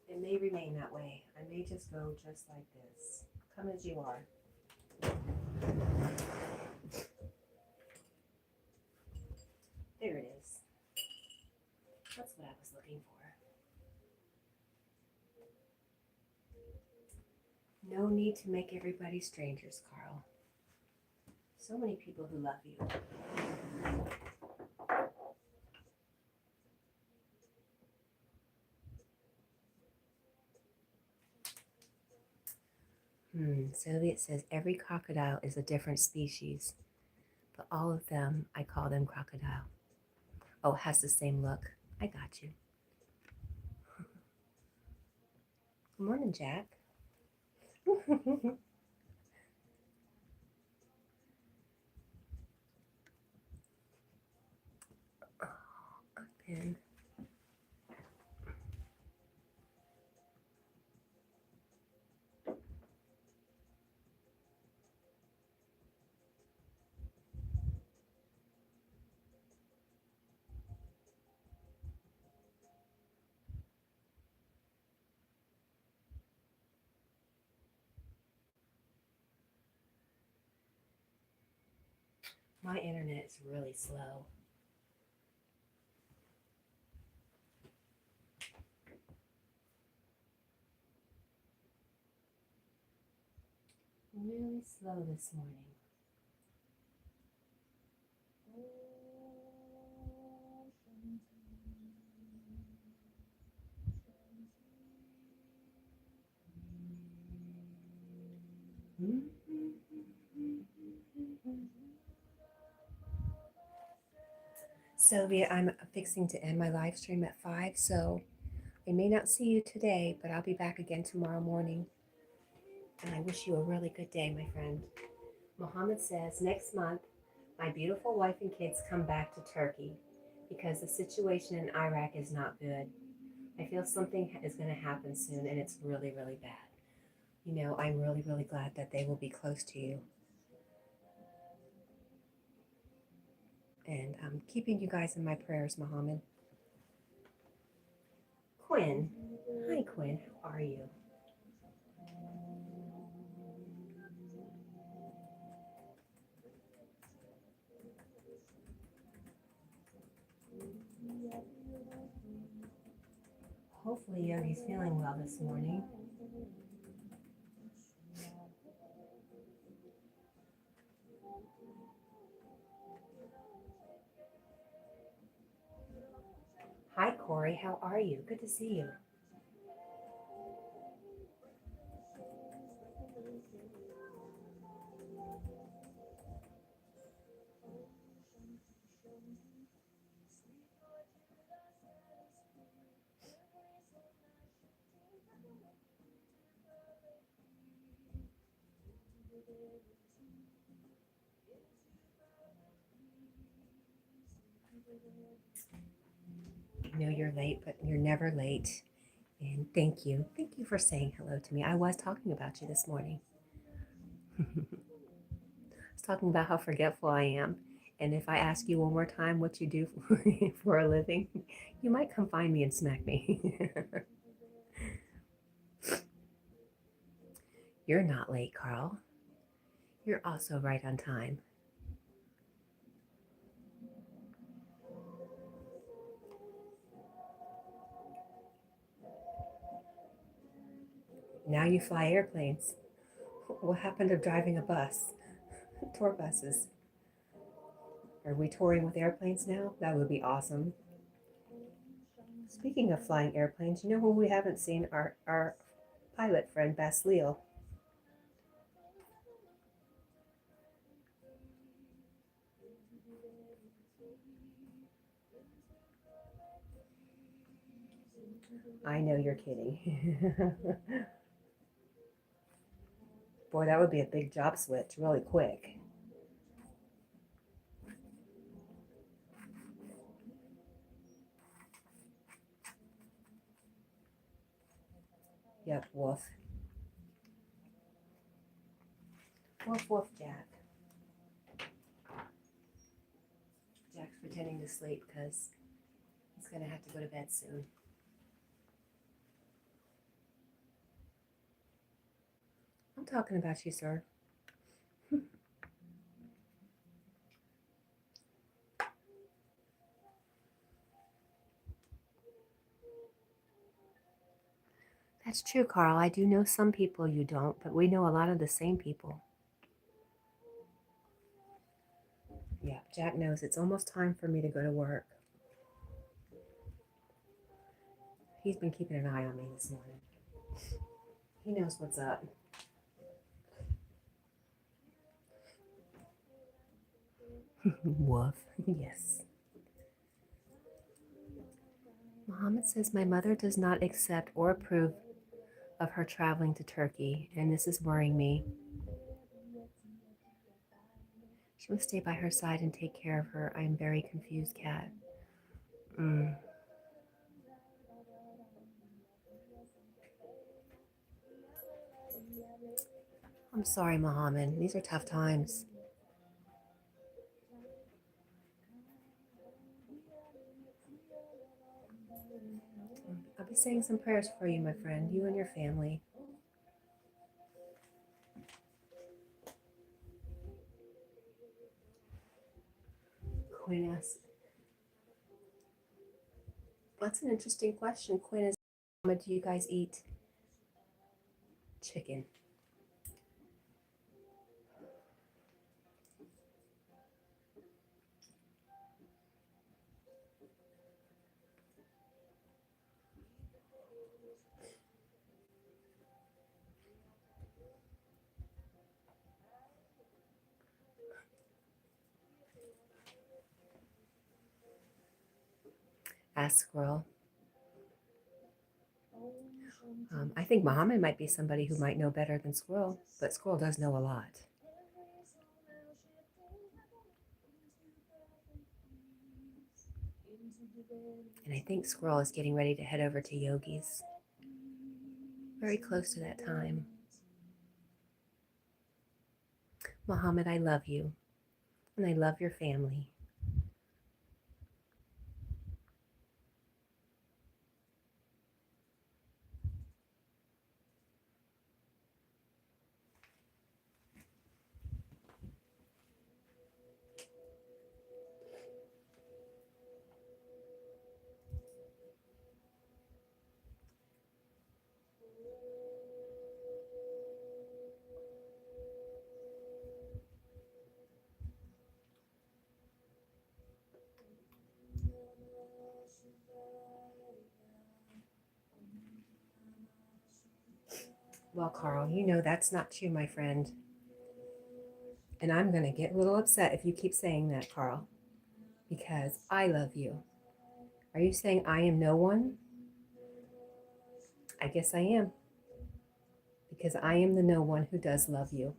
It may remain that way. I may just go just like this. Come as you are. There it is. That's what I was looking for. No need to make everybody strangers, Carl. So many people who love you. Soviet says every crocodile is a different species, but all of them, I call them crocodile. Oh, has the same look. I got you. Good morning, Jack. Pen. My internet is really slow. Really slow this morning. Sylvia, I'm fixing to end my live stream at 5, so I may not see you today, but I'll be back again tomorrow morning. And I wish you a really good day, my friend. Mohammed says, next month, my beautiful wife and kids come back to Turkey because the situation in Iraq is not good. I feel something is going to happen soon, and it's really, really bad. You know, I'm really, really glad that they will be close to you. And I'm keeping you guys in my prayers, Mohammed. Quinn. Hi, Quinn. How are you? Hopefully Yogi's feeling well this morning. Hi, Corey. How are you? Good to see you. I know you're late, but you're never late. And thank you. Thank you for saying hello to me. I was talking about you this morning. I was talking about how forgetful I am. And if I ask you one more time what you do for a living, you might come find me and smack me. You're not late, Carl. You're also right on time. Now you fly airplanes. What happened to driving a bus? Tour buses. Are we touring with airplanes now? That would be awesome. Speaking of flying airplanes, you know who we haven't seen? Our pilot friend, Basleel. I know you're kidding. Boy, that would be a big job switch really quick. Yep, woof. Woof, woof, Jack. Jack's pretending to sleep because he's going to have to go to bed soon. I'm talking about you, sir. That's true, Carl. I do know some people you don't, but we know a lot of the same people. Yeah, Jack knows it's almost time for me to go to work. He's been keeping an eye on me this morning. He knows what's up. Woof. Yes. Muhammad says my mother does not accept or approve of her traveling to Turkey, and this is worrying me. She must stay by her side and take care of her. I am very confused, Cat. I'm sorry, Muhammad. These are tough times. I'll be saying some prayers for you, my friend, you and your family. Quinn asks, that's an interesting question. Quinn is, do you guys eat chicken? Ask Squirrel. I think Muhammad might be somebody who might know better than Squirrel, but Squirrel does know a lot. And I think Squirrel is getting ready to head over to Yogi's. Very close to that time. Muhammad, I love you. And I love your family. Well, Carl, you know that's not true, my friend. And I'm going to get a little upset if you keep saying that, Carl, because I love you. Are you saying I am no one? I guess I am, because I am the no one who does love you.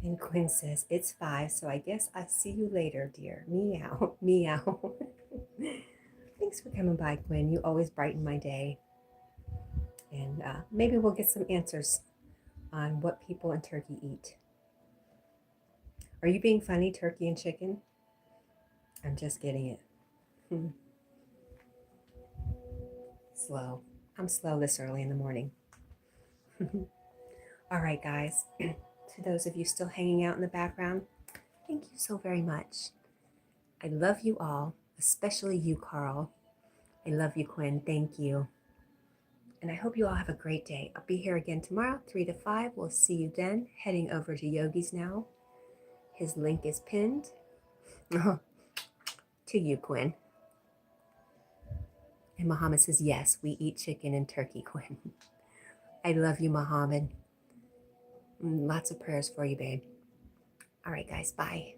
And Quinn says, it's 5, so I guess I'll see you later, dear. Meow, meow. Thanks for coming by, Quinn. You always brighten my day. And maybe we'll get some answers on what people in Turkey eat. Are you being funny, turkey and chicken? I'm just getting it. Slow. I'm slow this early in the morning. All right, guys. To those of you still hanging out in the background, thank you so very much. I love you all, especially you, Carl. I love you, Quinn. Thank you. And I hope you all have a great day. I'll be here again tomorrow, 3 to 5. We'll see you then. Heading over to Yogi's now. His link is pinned. To you, Quinn. And Muhammad says, yes, we eat chicken and turkey, Quinn. I love you, Muhammad. Lots of prayers for you, babe. All right, guys. Bye.